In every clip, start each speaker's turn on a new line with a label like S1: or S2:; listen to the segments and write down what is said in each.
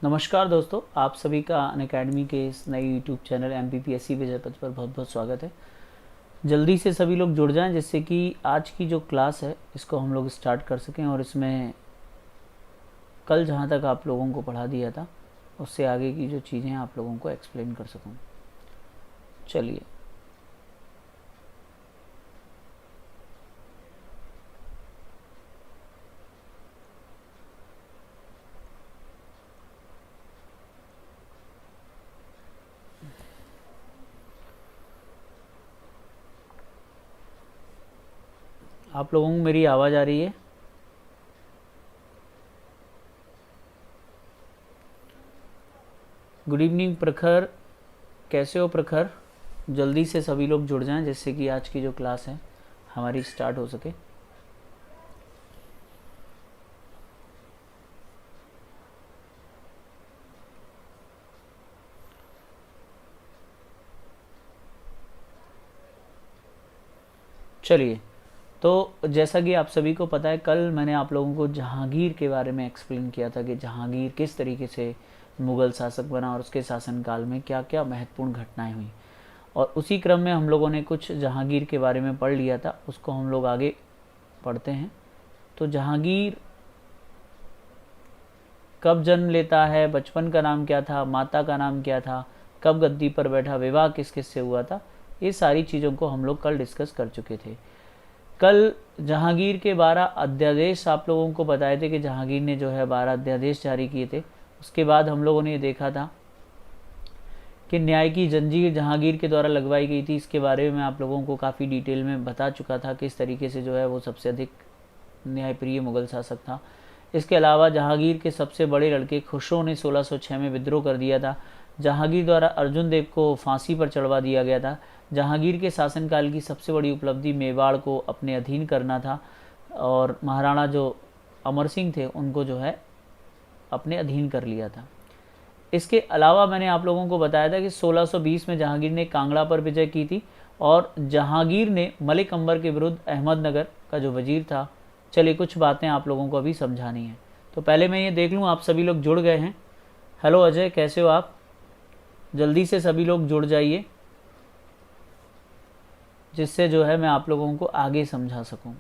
S1: नमस्कार दोस्तों, आप सभी का अनअकैडमी के इस नई यूट्यूब चैनल MPPSC विजय पथ पर बहुत बहुत स्वागत है। जल्दी से सभी लोग जुड़ जाएं जिससे कि आज की जो क्लास है इसको हम लोग स्टार्ट कर सकें और इसमें कल जहां तक आप लोगों को पढ़ा दिया था उससे आगे की जो चीज़ें हैं आप लोगों को एक्सप्लेन कर सकूं। चलिए, आप लोगों को मेरी आवाज़ आ रही है? गुड इवनिंग प्रखर, कैसे हो प्रखर? जल्दी से सभी लोग जुड़ जाएं जिससे कि आज की जो क्लास है हमारी स्टार्ट हो सके। चलिए, तो जैसा कि आप सभी को पता है, कल मैंने आप लोगों को जहांगीर के बारे में एक्सप्लेन किया था कि जहांगीर किस तरीके से मुग़ल शासक बना और उसके शासनकाल में क्या क्या महत्वपूर्ण घटनाएं हुई। और उसी क्रम में हम लोगों ने कुछ जहांगीर के बारे में पढ़ लिया था, उसको हम लोग आगे पढ़ते हैं। तो जहांगीर कब जन्म लेता है, बचपन का नाम क्या था, माता का नाम क्या था, कब गद्दी पर बैठा, विवाह किस किस से हुआ था, ये सारी चीज़ों को हम लोग कल डिस्कस कर चुके थे। कल जहांगीर के 12 अध्यादेश आप लोगों को बताए थे कि जहांगीर ने जो है 12 अध्यादेश जारी किए थे। उसके बाद हम लोगों ने ये देखा था कि न्याय की जंजीर जहांगीर के द्वारा लगवाई गई थी। इसके बारे में आप लोगों को काफ़ी डिटेल में बता चुका था किस तरीके से जो है वो सबसे अधिक न्यायप्रिय मुगल शासक था। इसके अलावा जहांगीर के सबसे बड़े लड़के खुसरो ने 1606 में विद्रोह कर दिया था। जहांगीर द्वारा अर्जुन देव को फांसी पर चढ़वा दिया गया था। जहांगीर के शासनकाल की सबसे बड़ी उपलब्धि मेवाड़ को अपने अधीन करना था और महाराणा जो अमर सिंह थे उनको जो है अपने अधीन कर लिया था। इसके अलावा मैंने आप लोगों को बताया था कि 1620 में जहांगीर ने कांगड़ा पर विजय की थी और जहांगीर ने मलिक अंबर के विरुद्ध अहमदनगर का जो वजीर था। चलिए, कुछ बातें आप लोगों को अभी समझानी है। तो पहले मैं ये देख लूँ आप सभी लोग जुड़ गए हैं। हेलो अजय, कैसे हो आप? जल्दी से सभी लोग जुड़ जाइए जिससे जो है मैं आप लोगों को आगे समझा सकूं।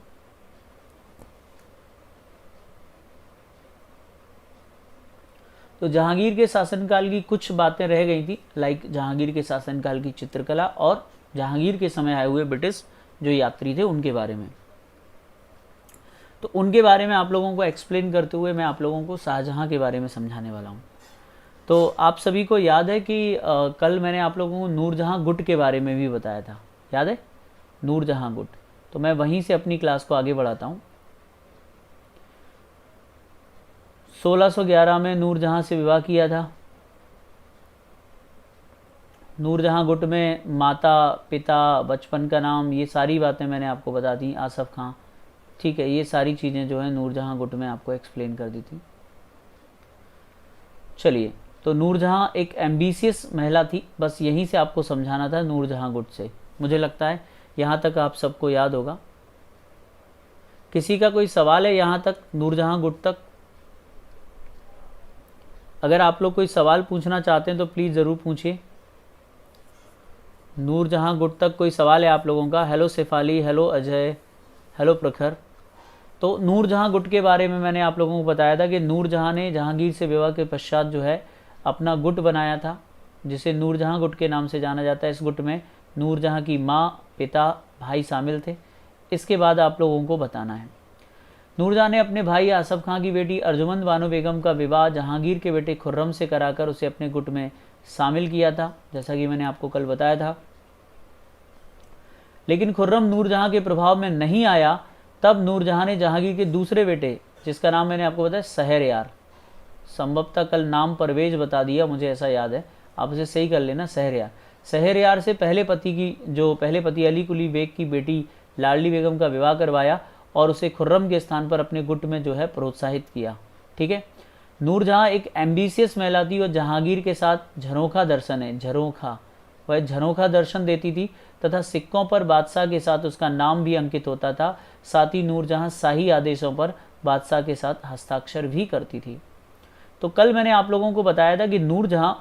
S1: तो जहांगीर के शासनकाल की कुछ बातें रह गई थी, लाइक जहांगीर के शासनकाल की चित्रकला और जहांगीर के समय आए हुए ब्रिटिश जो यात्री थे उनके बारे में। तो उनके बारे में आप लोगों को एक्सप्लेन करते हुए मैं आप लोगों को शाहजहां के बारे में समझाने वाला हूँ। तो आप सभी को याद है कि कल मैंने आप लोगों को नूरजहां गुट के बारे में भी बताया था, याद है? नूरजहां गुट। तो मैं वहीं से अपनी क्लास को आगे बढ़ाता हूँ। 1611 में नूरजहां से विवाह किया था। नूरजहां गुट में माता, पिता, बचपन का नाम, ये सारी बातें मैंने आपको बता दी। आसफ खां, ठीक है, ये सारी चीज़ें जो है नूरजहां गुट में आपको एक्सप्लेन कर दी थी। चलिए, तो नूरजहां एक एम्बिशियस महिला थी, बस यहीं से आपको समझाना था नूरजहां गुट से। मुझे लगता है यहाँ तक आप सबको याद होगा। किसी का कोई सवाल है यहाँ तक, नूरजहां गुट तक? अगर आप लोग कोई सवाल पूछना चाहते हैं तो प्लीज़ ज़रूर पूछिए। नूरजहां गुट तक कोई सवाल है आप लोगों का? Hello Shefali, hello Ajay, hello Prakhar. तो नूरजहां गुट के बारे में मैंने आप लोगों को बताया था कि नूरजहां ने जहांगीर से विवाह के पश्चात जो है अपना गुट बनाया था जिसे नूरजहां गुट के नाम से जाना जाता है। इस गुट में नूरजहां की माँ, पिता, भाई शामिल थे। इसके बाद आप लोगों को बताना है, नूरजहां ने अपने भाई आसफ खां की बेटी अर्जुमंद बानो बेगम का विवाह जहांगीर के बेटे खुर्रम से कराकर उसे अपने गुट में शामिल किया था, जैसा कि मैंने आपको कल बताया था। लेकिन खुर्रम नूरजहां के प्रभाव में नहीं आया। तब नूरजहां ने जहांगीर के दूसरे बेटे, जिसका नाम मैंने आपको बताया शहरयार, संभवतः कल नाम परवेज बता दिया, मुझे ऐसा याद है, आप उसे सही कर लेना, शहरयार। शहरयार से पहले पति अली कुली बेग की बेटी लाडली बेगम का विवाह करवाया और उसे खुर्रम के स्थान पर अपने गुट में जो है प्रोत्साहित किया। ठीक है, नूरजहां एक एम्बिशियस महिला थी और जहांगीर के साथ झरोखा दर्शन है, झरोखा, वह झरोखा दर्शन देती थी तथा सिक्कों पर बादशाह के साथ उसका नाम भी अंकित होता था। साथ ही नूरजहां शाही आदेशों पर बादशाह के साथ हस्ताक्षर भी करती थी। तो कल मैंने आप लोगों को बताया था कि नूरजहां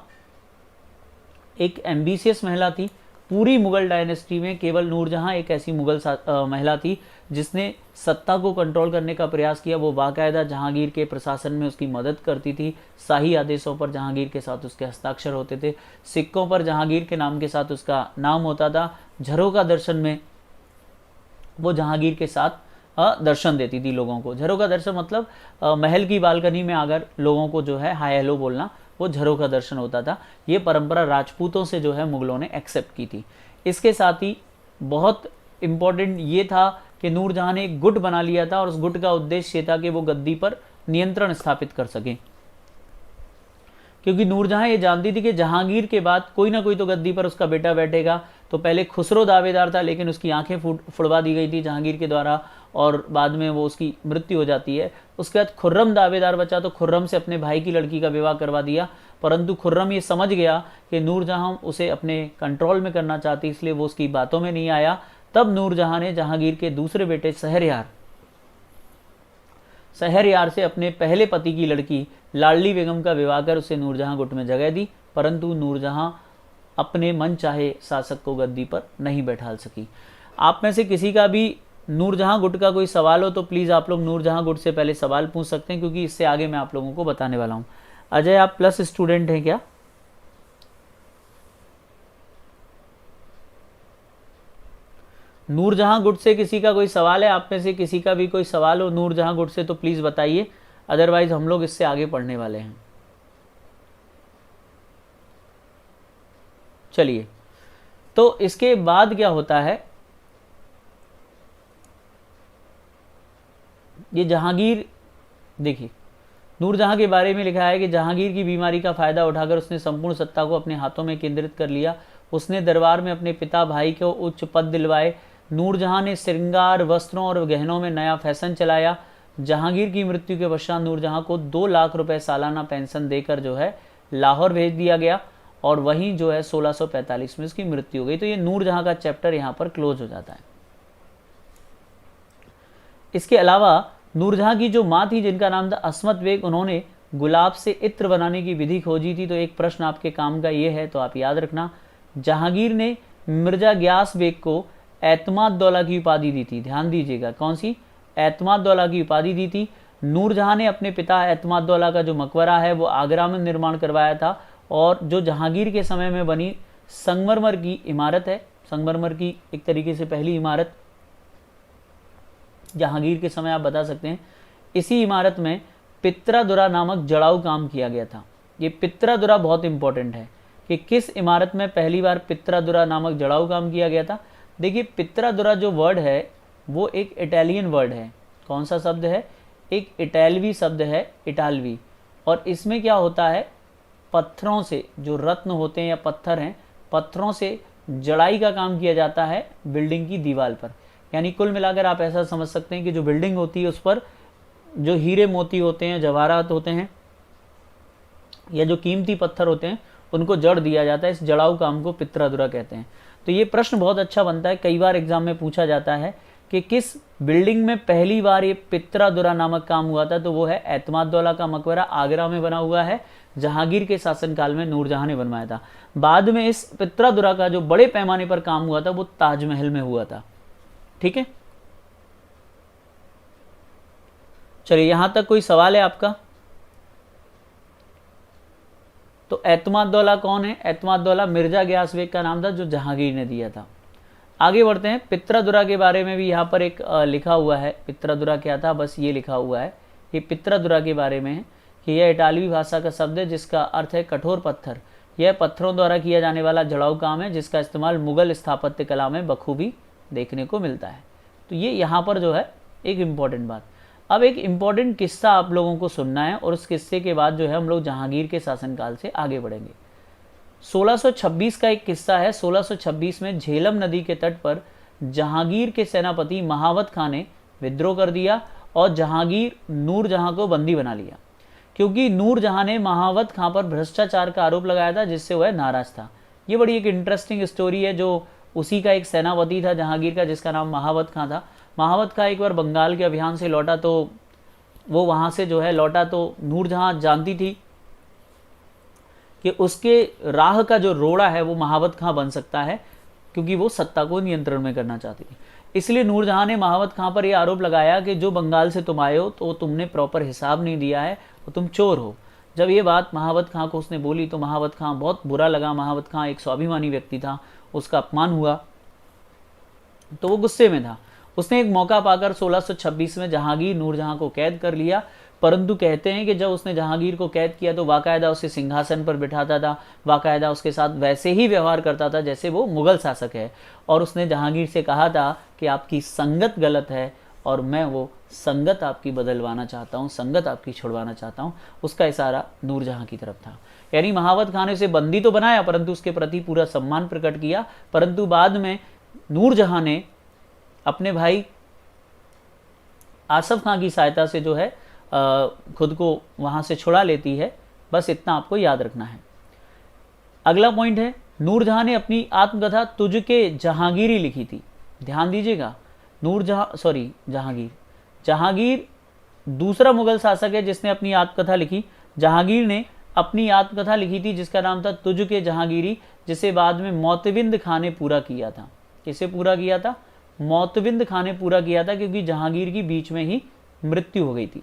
S1: एक एम्बिशियस महिला थी। पूरी मुगल डायनेस्टी में केवल नूरजहां एक ऐसी मुगल महिला थी जिसने सत्ता को कंट्रोल करने का प्रयास किया। वो बाकायदा जहांगीर के प्रशासन में उसकी मदद करती थी। शाही आदेशों पर जहांगीर के साथ उसके हस्ताक्षर होते थे। सिक्कों पर जहांगीर के नाम के साथ उसका नाम होता था। झरोका दर्शन में वो जहांगीर के साथ दर्शन देती थी लोगों को। झरोका दर्शन मतलब महल की बालकनी में आकर लोगों को जो है हाय हेलो बोलना, वो झरोका दर्शन होता था। ये परंपरा राजपूतों से जो है मुगलों ने एक्सेप्ट की थी। इसके साथ ही बहुत इम्पोर्टेंट ये था कि नूरजहां ने एक गुट बना लिया था और उस गुट का उद्देश्य ये था कि वो गद्दी पर नियंत्रण स्थापित कर सकें, क्योंकि नूरजहां ये जानती थी कि जहांगीर के बाद कोई ना कोई तो गद्दी पर उसका बेटा बैठेगा। तो पहले खुसरो दावेदार था, लेकिन उसकी आंखें फुड़वा दी गई थी जहांगीर के द्वारा और बाद में वो उसकी मृत्यु हो जाती है। उसके बाद खुर्रम दावेदार बचा, तो खुर्रम से अपने भाई की लड़की का विवाह करवा दिया, परंतु खुर्रम ये समझ गया कि नूरजहां उसे अपने कंट्रोल में करना चाहती, इसलिए वो उसकी बातों में नहीं आया। तब नूरजहां ने जहांगीर के दूसरे बेटे शहरयार से अपने पहले पति की लड़की लाडली बेगम का विवाह कर उसे नूरजहां गुट में जगह दी, परंतु नूरजहां अपने मन चाहे शासक को गद्दी पर नहीं बैठाल सकी। आप में से किसी का भी नूरजहां गुट का कोई सवाल हो तो प्लीज़ आप लोग नूरजहां गुट से पहले सवाल पूछ सकते हैं, क्योंकि इससे आगे मैं आप लोगों को बताने वाला हूं। अजय, आप प्लस स्टूडेंट हैं क्या? नूरजहां गुट से किसी का कोई सवाल है? आप में से किसी का भी कोई सवाल हो नूरजहां गुट से तो प्लीज़ बताइए, अदरवाइज हम लोग इससे आगे पढ़ने वाले हैं। चलिए, तो इसके बाद क्या होता है, ये जहांगीर, देखिए नूरजहां के बारे में लिखा है कि जहांगीर की बीमारी का फायदा उठाकर उसने संपूर्ण सत्ता को अपने हाथों में केंद्रित कर लिया। उसने दरबार में अपने पिता भाई को उच्च पद दिलवाए। नूरजहां ने श्रृंगार, वस्त्रों और गहनों में नया फैशन चलाया। जहांगीर की मृत्यु के पश्चात नूरजहां को 2 लाख रुपए सालाना पेंशन देकर जो है लाहौर भेज दिया गया और वहीं जो है 1645 में उसकी मृत्यु हो गई। तो ये नूरजहां का चैप्टर यहाँ पर क्लोज हो जाता है। इसके अलावा नूरजहां की जो माँ थी जिनका नाम था अस्मत बेग, उन्होंने गुलाब से इत्र बनाने की विधि खोजी थी। तो एक प्रश्न आपके काम का ये है, तो आप याद रखना, जहांगीर ने मिर्जा ग्यास बेग को एतमाद दौला की उपाधि दी थी। ध्यान दीजिएगा, कौन सी? एतमाद दौला की उपाधि दी थी। नूरजहां ने अपने पिता एतमाद दौला का जो मकबरा है वो आगरा में निर्माण करवाया था, और जो जहांगीर के समय में बनी संगमरमर की इमारत है, संगमरमर की एक तरीके से पहली इमारत जहांगीर के समय आप बता सकते हैं। इसी इमारत में पित्रादुरा नामक जड़ाऊ काम किया गया था। ये पित्रादुरा बहुत इंपॉर्टेंट है कि किस इमारत में पहली बार पित्रादुरा नामक जड़ाऊ काम किया गया था। देखिए, पित्रादुरा जो वर्ड है वो एक इटालियन वर्ड है। कौन सा शब्द है? एक इटालवी शब्द है, इटालवी। और इसमें क्या होता है, पत्थरों से, जो रत्न होते हैं या पत्थर हैं, पत्थरों से जड़ाई का काम किया जाता है बिल्डिंग की दीवार पर। यानी कुल मिलाकर आप ऐसा समझ सकते हैं कि जो बिल्डिंग होती है उस पर जो हीरे मोती होते हैं, जवाहरात होते हैं या जो कीमती पत्थर होते हैं उनको जड़ दिया जाता है। इस जड़ाऊ काम को पित्रादुरा कहते हैं। तो ये प्रश्न बहुत अच्छा बनता है, कई बार एग्जाम में पूछा जाता है कि किस बिल्डिंग में पहली बार ये पित्रादुरा नामक काम हुआ था। तो वो है एतमाद दौला का मकबरा, आगरा में बना हुआ है। जहांगीर के शासनकाल में नूरजहां ने बनवाया था। बाद में इस पित्रादुरा का जो बड़े पैमाने पर काम हुआ था वो ताजमहल में हुआ था। ठीक है, चलिए यहां तक कोई सवाल है आपका? तो एतमाद दौला कौन है? एतमाद दौला मिर्जा ग्यास बेग का नाम था जो जहांगीर ने दिया था। आगे बढ़ते हैं। पित्रादुरा के बारे में भी यहाँ पर एक लिखा हुआ है। पित्रादुरा क्या था, बस ये लिखा हुआ है। ये पित्रादुरा के बारे में है कि यह इटालवी भाषा का शब्द है जिसका अर्थ है कठोर पत्थर। यह पत्थरों द्वारा किया जाने वाला जड़ाऊ काम है जिसका इस्तेमाल मुगल स्थापत्य कला में बखूबी देखने को मिलता है। तो ये यहाँ पर जो है एक इम्पॉर्टेंट बात। अब एक इम्पॉर्टेंट किस्सा आप लोगों को सुनना है और उस किस्से के बाद जो है हम लोग जहांगीर के शासनकाल से आगे बढ़ेंगे। 1626 का एक किस्सा है। 1626 में झेलम नदी के तट पर जहांगीर के सेनापति महावत खां ने विद्रोह कर दिया और जहांगीर नूरजहां को बंदी बना लिया, क्योंकि नूरजहां ने महावत खां पर भ्रष्टाचार का आरोप लगाया था जिससे वह नाराज था। ये बड़ी एक इंटरेस्टिंग स्टोरी है। जो उसी का एक सेनापति था जहांगीर का जिसका नाम महावत खां था। महावत खां एक बार बंगाल के अभियान से लौटा, तो वो वहाँ से जो है लौटा तो नूरजहां जानती थी कि उसके राह का जो रोड़ा है वो महावत खां बन सकता है, क्योंकि वो सत्ता को नियंत्रण में करना चाहती थी। इसलिए नूरजहां ने महावत खां पर यह आरोप लगाया कि जो बंगाल से तुम आए हो तो तुमने प्रॉपर हिसाब नहीं दिया है और तुम चोर हो। जब ये बात महावत खां को उसने बोली तो महावत खां बहुत बुरा लगा। महावत खां एक स्वाभिमानी व्यक्ति था, उसका अपमान हुआ तो वो गुस्से में था। उसने एक मौका पाकर 1626 में जहांगीर नूरजहां को कैद कर लिया, परंतु कहते हैं कि जब उसने जहांगीर को कैद किया तो बाकायदा उसे सिंहासन पर बिठाता था, बाकायदा उसके साथ वैसे ही व्यवहार करता था जैसे वो मुगल शासक है। और उसने जहांगीर से कहा था कि आपकी संगत गलत है और मैं वो संगत आपकी बदलवाना चाहता हूँ, संगत आपकी छुड़वाना चाहता हूँ। उसका इशारा नूरजहां की तरफ था। यानी महावत खान ने उसे बंदी तो बनाया परंतु उसके प्रति पूरा सम्मान प्रकट किया। परंतु बाद में नूरजहां ने अपने भाई आसफ खां की सहायता से जो है खुद को वहां से छुड़ा लेती है। बस इतना आपको याद रखना है। अगला पॉइंट है, नूरजहां ने अपनी आत्मकथा तुझके जहांगीरी लिखी थी। ध्यान दीजिएगा, जहांगीर दूसरा मुगल शासक है जिसने अपनी आत्मकथा लिखी। जहांगीर ने अपनी आत्मकथा लिखी थी जिसका नाम था तुझके जहांगीरी, जिसे बाद में मोतविंद खां ने पूरा किया था। किसे पूरा किया था? मोतविंद खां ने पूरा किया था, क्योंकि जहांगीर की बीच में ही मृत्यु हो गई थी।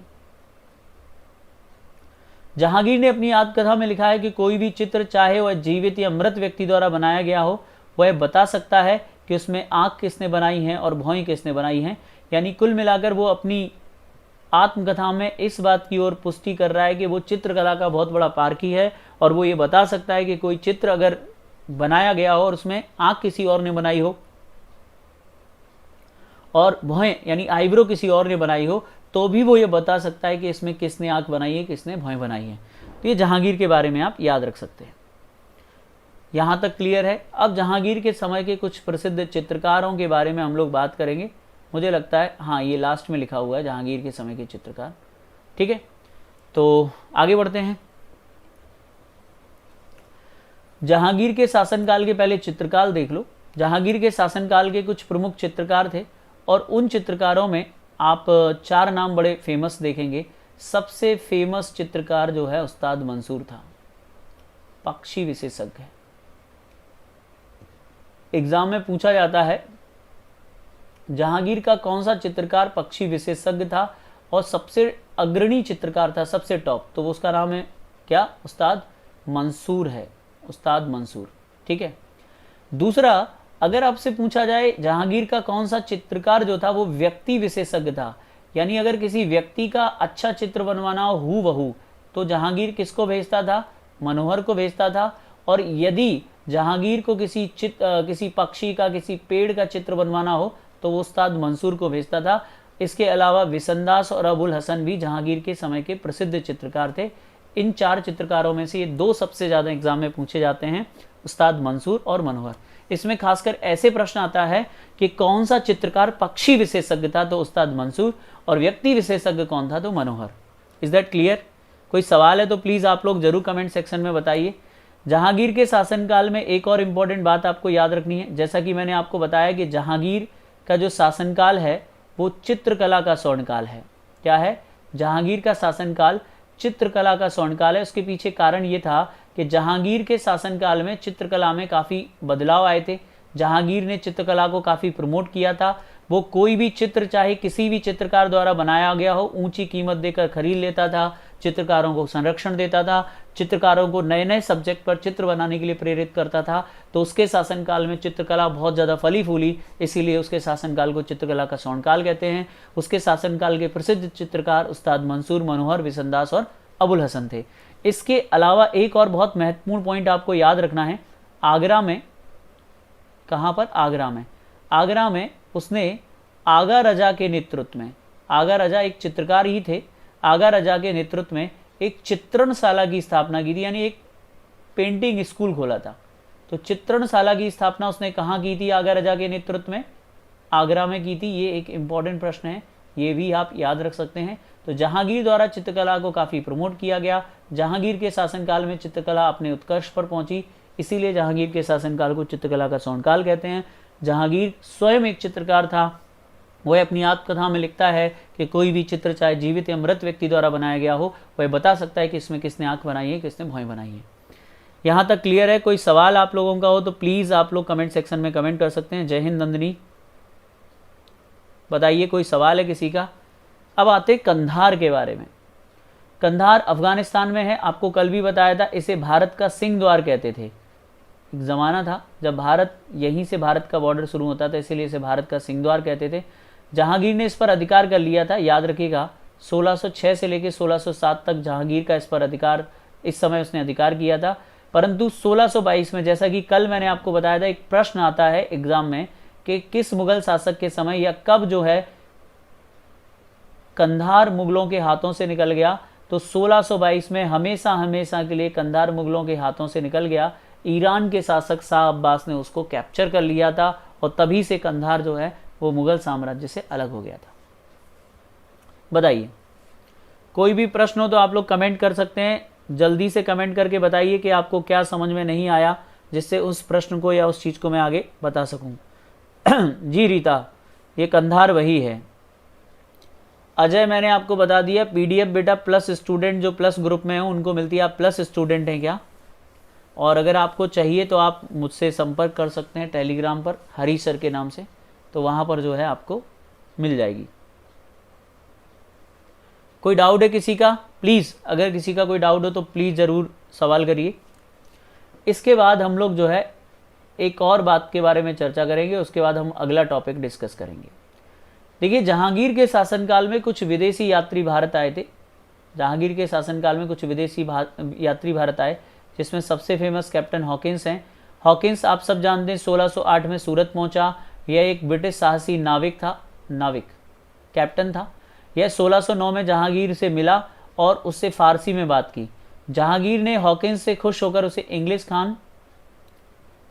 S1: जहांगीर ने अपनी आत्मकथा में लिखा है कि कोई भी चित्र, चाहे वह जीवित या मृत व्यक्ति द्वारा बनाया गया हो, वह बता सकता है कि उसमें आंख किसने बनाई है और भौं किसने बनाई है। यानी कुल मिलाकर वो अपनी आत्मकथा में इस बात की ओर पुष्टि कर रहा है कि वो चित्रकला का बहुत बड़ा पारखी है और वो ये बता सकता है कि कोई चित्र अगर बनाया गया हो और उसमें आंख किसी और ने बनाई हो और भौं यानी आईब्रो किसी और ने बनाई हो, तो भी वो ये बता सकता है कि इसमें किसने आंख बनाई है, किसने भौं बनाई है। तो ये जहांगीर के बारे में आप याद रख सकते हैं। यहां तक क्लियर है। अब जहांगीर के समय के कुछ प्रसिद्ध चित्रकारों के बारे में हम लोग बात करेंगे। मुझे लगता है हाँ, ये लास्ट में लिखा हुआ है जहांगीर के समय के चित्रकार। ठीक है, तो आगे बढ़ते हैं। जहांगीर के शासनकाल के पहले चित्रकाल देख लो। जहांगीर के शासनकाल के कुछ प्रमुख चित्रकार थे और उन चित्रकारों में आप 4 नाम बड़े फेमस देखेंगे। सबसे फेमस चित्रकार जो है उस्ताद मंसूर था, पक्षी विशेषज्ञ। एग्जाम में पूछा जाता है जहांगीर का कौन सा चित्रकार पक्षी विशेषज्ञ था और सबसे अग्रणी चित्रकार था, सबसे टॉप, तो वो उसका नाम है क्या? उस्ताद मंसूर है, उस्ताद मंसूर। ठीक है। दूसरा, अगर आपसे पूछा जाए जहांगीर का कौन सा चित्रकार जो था वो व्यक्ति विशेषज्ञ था, यानी अगर किसी व्यक्ति का अच्छा चित्र बनवाना हो हूबहू, तो जहांगीर किसको भेजता था? मनोहर को भेजता था। और यदि जहांगीर को किसी पक्षी का, किसी पेड़ का चित्र बनवाना हो तो वो उस्ताद मंसूर को भेजता था। इसके अलावा विसंदास और अबुल हसन भी जहांगीर के समय के प्रसिद्ध चित्रकार थे। इन 4 चित्रकारों में से ये 2 सबसे ज़्यादा एग्जाम में पूछे जाते हैं, उस्ताद मंसूर और मनोहर। इसमें खासकर ऐसे प्रश्न आता है कि कौन सा चित्रकार पक्षी विशेषज्ञ था, तो उस्ताद मंसूर, और व्यक्ति विशेषज्ञ कौन था, तो मनोहर। Is that clear? कोई सवाल है तो प्लीज़ आप लोग जरूर कमेंट सेक्शन में बताइए। जहांगीर के शासनकाल में एक और इम्पॉर्टेंट बात आपको याद रखनी है। जैसा कि मैंने आपको बताया कि जहांगीर का जो शासनकाल है वो चित्रकला का स्वर्णकाल है। क्या है? जहांगीर का शासनकाल चित्रकला का स्वर्णकाल है। उसके पीछे कारण ये था कि जहांगीर के शासनकाल में चित्रकला में काफ़ी बदलाव आए थे। जहांगीर ने चित्रकला को काफ़ी प्रमोट किया था। वो कोई भी चित्र, चाहे किसी भी चित्रकार द्वारा बनाया गया हो, ऊंची कीमत देकर खरीद लेता था, चित्रकारों को संरक्षण देता था, चित्रकारों को नए नए सब्जेक्ट पर चित्र बनाने के लिए प्रेरित करता था। तो उसके शासनकाल में चित्रकला बहुत ज़्यादा फली फूली, इसीलिए उसके शासनकाल को चित्रकला का स्वर्णकाल कहते हैं। उसके शासनकाल के प्रसिद्ध चित्रकार उस्ताद मंसूर, मनोहर, विसंदास और अबुल हसन थे। इसके अलावा एक और बहुत महत्वपूर्ण पॉइंट आपको याद रखना है। आगरा में, कहाँ पर? आगरा में उसने आगा रजा के नेतृत्व में, आगा रजा एक चित्रकार ही थे, आगा रजा के नेतृत्व में एक चित्रणशाला की स्थापना की थी, यानी एक पेंटिंग स्कूल खोला था। तो चित्रणशाला की स्थापना उसने कहाँ की थी? आगा रजा के नेतृत्व में आगरा में की थी। ये एक इम्पॉर्टेंट प्रश्न है, ये भी आप याद रख सकते हैं। तो जहांगीर द्वारा चित्रकला को काफ़ी प्रमोट किया गया। जहांगीर के शासनकाल में चित्रकला अपने उत्कर्ष पर पहुंची, इसीलिए जहांगीर के शासनकाल को चित्रकला का स्वर्णकाल कहते हैं। जहांगीर स्वयं एक चित्रकार था। वह अपनी आत्मकथा में लिखता है कि कोई भी चित्र, चाहे जीवित या मृत व्यक्ति द्वारा बनाया गया हो, वह बता सकता है कि इसमें किसने आंख बनाई है, किसने भौं बनाई है। यहाँ तक क्लियर है? कोई सवाल आप लोगों का हो तो प्लीज़ आप लोग कमेंट सेक्शन में कमेंट कर सकते हैं। जय हिंद नंदिनी, बताइए कोई सवाल है किसी का? अब आते कंधार के बारे में। कंधार अफगानिस्तान में है, आपको कल भी बताया था। इसे भारत का सिंह द्वार कहते थे। एक ज़माना था जब भारत, यहीं से भारत का बॉर्डर शुरू होता था, इसीलिए इसे भारत का सिंह द्वार कहते थे। जहांगीर ने इस पर अधिकार कर लिया था, याद रखिएगा 1606 से लेकर 1607 तक जहांगीर का इस पर अधिकार, इस समय उसने अधिकार किया था। परंतु 1622 में, जैसा कि कल मैंने आपको बताया था, एक प्रश्न आता है एग्जाम में कि किस मुगल शासक के समय या कब जो है कंधार मुगलों के हाथों से निकल गया। तो 1622 में हमेशा हमेशा के लिए कंधार मुगलों के हाथों से निकल गया। ईरान के शासक शाह अब्बास ने उसको कैप्चर कर लिया था और तभी से कंधार जो है वो मुगल साम्राज्य से अलग हो गया था। बताइए, कोई भी प्रश्न हो तो आप लोग कमेंट कर सकते हैं। जल्दी से कमेंट करके बताइए कि आपको क्या समझ में नहीं आया, जिससे उस प्रश्न को या उस चीज़ को मैं आगे बता सकूं। जी रीता, ये कंधार वही है। अजय, मैंने आपको बता दिया पीडीएफ बेटा प्लस स्टूडेंट, जो प्लस ग्रुप में हो उनको मिलती है। आप प्लस स्टूडेंट हैं क्या? और अगर आपको चाहिए तो आप मुझसे संपर्क कर सकते हैं टेलीग्राम पर हरी सर के नाम से, तो वहाँ पर जो है आपको मिल जाएगी। कोई डाउट है किसी का? प्लीज़, अगर किसी का कोई डाउट हो तो प्लीज़ ज़रूर सवाल करिए। इसके बाद हम लोग जो है एक और बात के बारे में चर्चा करेंगे, उसके बाद हम अगला टॉपिक डिस्कस करेंगे। देखिए, जहांगीर के शासनकाल में कुछ विदेशी यात्री भारत आए थे। जहांगीर के शासनकाल में कुछ विदेशी यात्री भारत आए, जिसमें सबसे फेमस कैप्टन हॉकिंस हैं। हॉकिंस आप सब जानते हैं 1608 में सूरत पहुंचा। यह एक ब्रिटिश साहसी नाविक कैप्टन था। यह 1609 में जहांगीर से मिला और उससे फारसी में बात की। जहांगीर ने हॉकिंस से खुश होकर उसे इंग्लिश खान,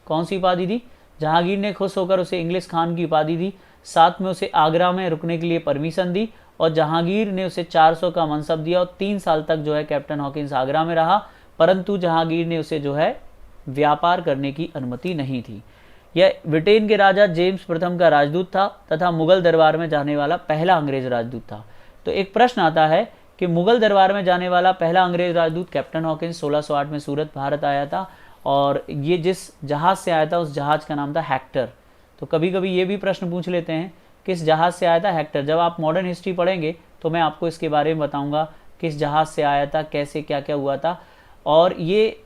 S1: कौन सी उपाधि दी? जहांगीर ने खुश होकर उसे इंग्लिश खान की उपाधि दी। साथ में उसे आगरा में रुकने के लिए परमिशन दी और जहांगीर ने उसे 400 का मनसब दिया और 3 साल तक जो है कैप्टन हॉकिंस आगरा में रहा। परंतु जहांगीर ने उसे जो है व्यापार करने की अनुमति नहीं थी। यह ब्रिटेन के राजा जेम्स प्रथम का राजदूत था तथा मुगल दरबार में जाने वाला पहला अंग्रेज राजदूत था। तो एक प्रश्न आता है कि मुगल दरबार में जाने वाला पहला अंग्रेज राजदूत कैप्टन हॉकिंस 1608 में सूरत भारत आया था और ये जिस जहाज से आया था उस जहाज का नाम था हेक्टर। तो कभी कभी ये भी प्रश्न पूछ लेते हैं किस जहाज से आया था हेक्टर। जब आप मॉडर्न हिस्ट्री पढ़ेंगे तो मैं आपको इसके बारे में बताऊंगा किस जहाज से आया था, कैसे क्या क्या हुआ था। और ये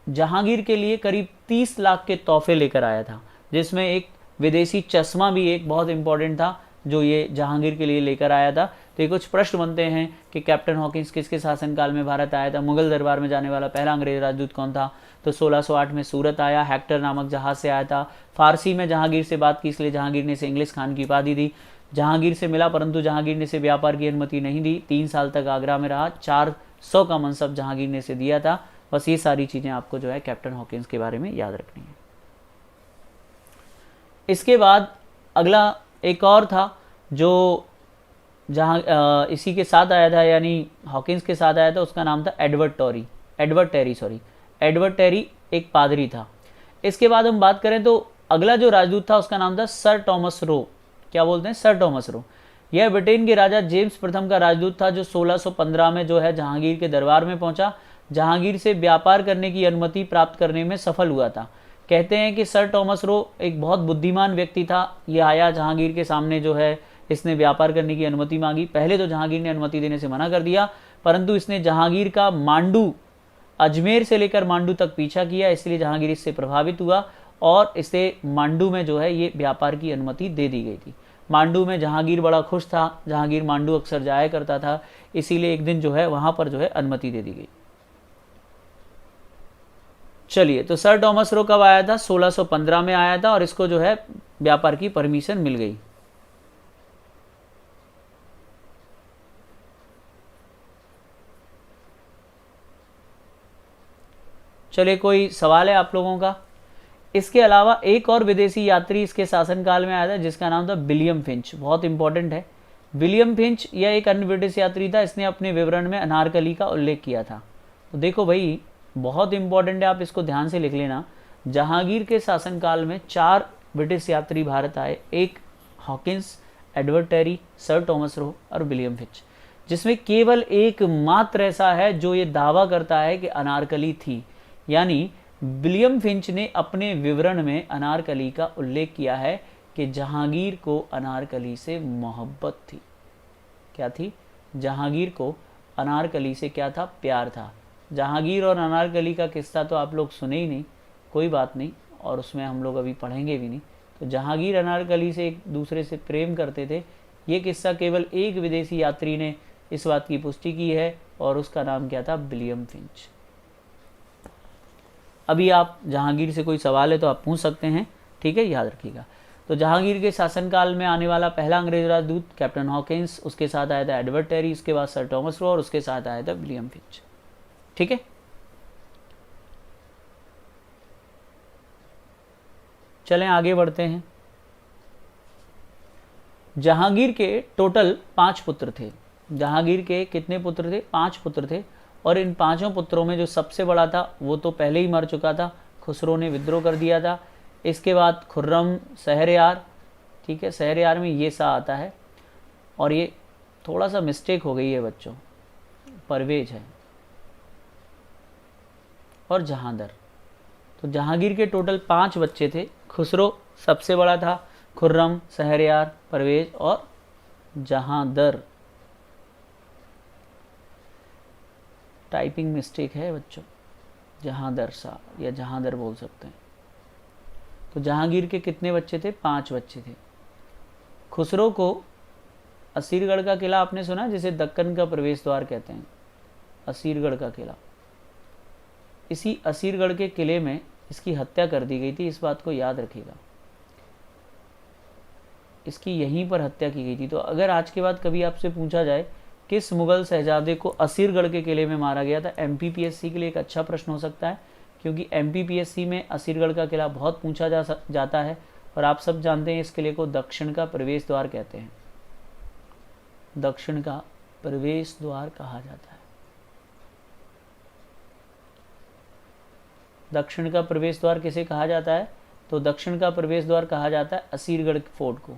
S1: जहांगीर के लिए करीब 30 लाख के तोहफे लेकर आया था, जिसमें एक विदेशी चश्मा भी एक बहुत इंपॉर्टेंट था जो ये जहांगीर के लिए लेकर आया था। तो ये कुछ प्रश्न बनते हैं कि कैप्टन हॉकिंस किसके शासनकाल में भारत आया था, मुगल दरबार में जाने वाला पहला अंग्रेज राजदूत कौन था? तो 1608 में सूरत आया, हेक्टर नामक जहाज से आया था। फारसी में जहांगीर से बात की, इसलिए जहांगीर ने इसे इंग्लिश खान की उपाधि दी। जहांगीर से मिला परंतु जहांगीर ने इसे व्यापार की अनुमति नहीं दी। 3 साल तक आगरा में रहा। 400 का मनसब जहांगीर ने इसे दिया था। बस ये सारी चीज़ें आपको जो है कैप्टन हॉकिंस के बारे में याद रखनी है। इसके बाद अगला एक और था जो जहाँ इसी के साथ आया था, यानी हॉकिंस के साथ आया था, उसका नाम था एडवर्ड टेरी एक पादरी था। इसके बाद हम बात करें तो अगला जो राजदूत था उसका नाम था सर टॉमस रो। क्या बोलते हैं? सर टॉमस रो। यह ब्रिटेन के राजा जेम्स प्रथम का राजदूत था जो 1615 में जो है जहांगीर के दरबार में पहुंचा। जहांगीर से व्यापार करने की अनुमति प्राप्त करने में सफल हुआ था। कहते हैं कि सर टॉमस रो एक बहुत बुद्धिमान व्यक्ति था। यह आया जहांगीर के सामने जो है इसने व्यापार करने की अनुमति मांगी। पहले तो जहांगीर ने अनुमति देने से मना कर दिया, परंतु इसने जहांगीर का मांडू, अजमेर से लेकर मांडू तक पीछा किया, इसलिए जहांगीर इससे प्रभावित हुआ और इसे मांडू में जो है ये व्यापार की अनुमति दे दी गई थी। मांडू में जहांगीर बड़ा खुश था, जहांगीर मांडू अक्सर जाया करता था, इसीलिए एक दिन जो है वहां पर जो है अनुमति दे दी गई। चलिए, तो सर टॉमस रो कब आया था? 1615 में आया था और इसको जो है व्यापार की परमिशन मिल गई। चलिए, कोई सवाल है आप लोगों का? इसके अलावा एक और विदेशी यात्री इसके शासनकाल में आया था जिसका नाम था विलियम फिंच। बहुत इंपॉर्टेंट है। विलियम फिंच यह एक अन्य ब्रिटिश यात्री था। इसने अपने विवरण में अनारकली का उल्लेख किया था। तो देखो भाई, बहुत इंपॉर्टेंट है, आप इसको ध्यान से लिख लेना। जहांगीर के शासनकाल में 4 ब्रिटिश यात्री भारत आए, एक Hawkins, Edward Terry, sir Thomas Roe और विलियम फिंच, जिसमें केवल एक मात्र ऐसा है जो ये दावा करता है कि अनारकली थी। यानी विलियम फिंच ने अपने विवरण में अनारकली का उल्लेख किया है कि जहांगीर को अनारकली से मोहब्बत थी। क्या थी? जहांगीर को अनारकली से क्या था? प्यार था। जहांगीर और अनारकली का किस्सा तो आप लोग सुने ही नहीं, कोई बात नहीं, और उसमें हम लोग अभी पढ़ेंगे भी नहीं। तो जहांगीर अनारकली से एक दूसरे से प्रेम करते थे, ये किस्सा केवल एक विदेशी यात्री ने इस बात की पुष्टि की है, और उसका नाम क्या था? William Finch. अभी आप जहांगीर से कोई सवाल है तो आप पूछ सकते हैं, ठीक है, याद रखिएगा। तो जहांगीर के शासनकाल में आने वाला पहला अंग्रेज राजदूत कैप्टन हॉकिंस, उसके साथ आया था एडवर्ड टेरी, उसके बाद सर टॉमस रो, और उसके साथ आया था विलियम फिंच। ठीक है, चलें आगे बढ़ते हैं। जहांगीर के टोटल 5 पुत्र थे। जहांगीर के कितने पुत्र थे? 5 पुत्र थे, और इन 5 पुत्रों में जो सबसे बड़ा था वो तो पहले ही मर चुका था, खुसरो ने विद्रोह कर दिया था। इसके बाद खुर्रम, शहरयार, ठीक है, शहरयार में ये सा आता है, और ये थोड़ा सा मिस्टेक हो गई है बच्चों, परवेज है, और जहांदर। तो जहांगीर के टोटल 5 बच्चे थे। खुसरो सबसे बड़ा था, खुर्रम, शहरयार, परवेज और जहांदर। टाइपिंग मिस्टेक है बच्चों, जहांदर सा या जहांदर बोल सकते हैं। तो जहांगीर के कितने बच्चे थे? 5 बच्चे थे। खुसरो को असीरगढ़ का किला आपने सुना, जिसे दक्कन का प्रवेश द्वार कहते हैं, असीरगढ़ का किला। इसी असीरगढ़ के किले में इसकी हत्या कर दी गई थी, इस बात को याद रखिएगा। इसकी यहीं पर हत्या की गई थी। तो अगर आज के बाद कभी आपसे पूछा जाए किस मुगल शहजादे को असीरगढ़ के किले में मारा गया था, एमपीपीएससी के लिए एक अच्छा प्रश्न हो सकता है, क्योंकि एमपीपीएससी में असीरगढ़ का किला बहुत पूछा जाता है, और आप सब जानते हैं इस किले को दक्षिण का प्रवेश द्वार कहते हैं। दक्षिण का प्रवेश द्वार कहा जाता है। दक्षिण का प्रवेश द्वार किसे कहा जाता है? तो दक्षिण का प्रवेश द्वार कहा जाता है असीरगढ़ फोर्ट को।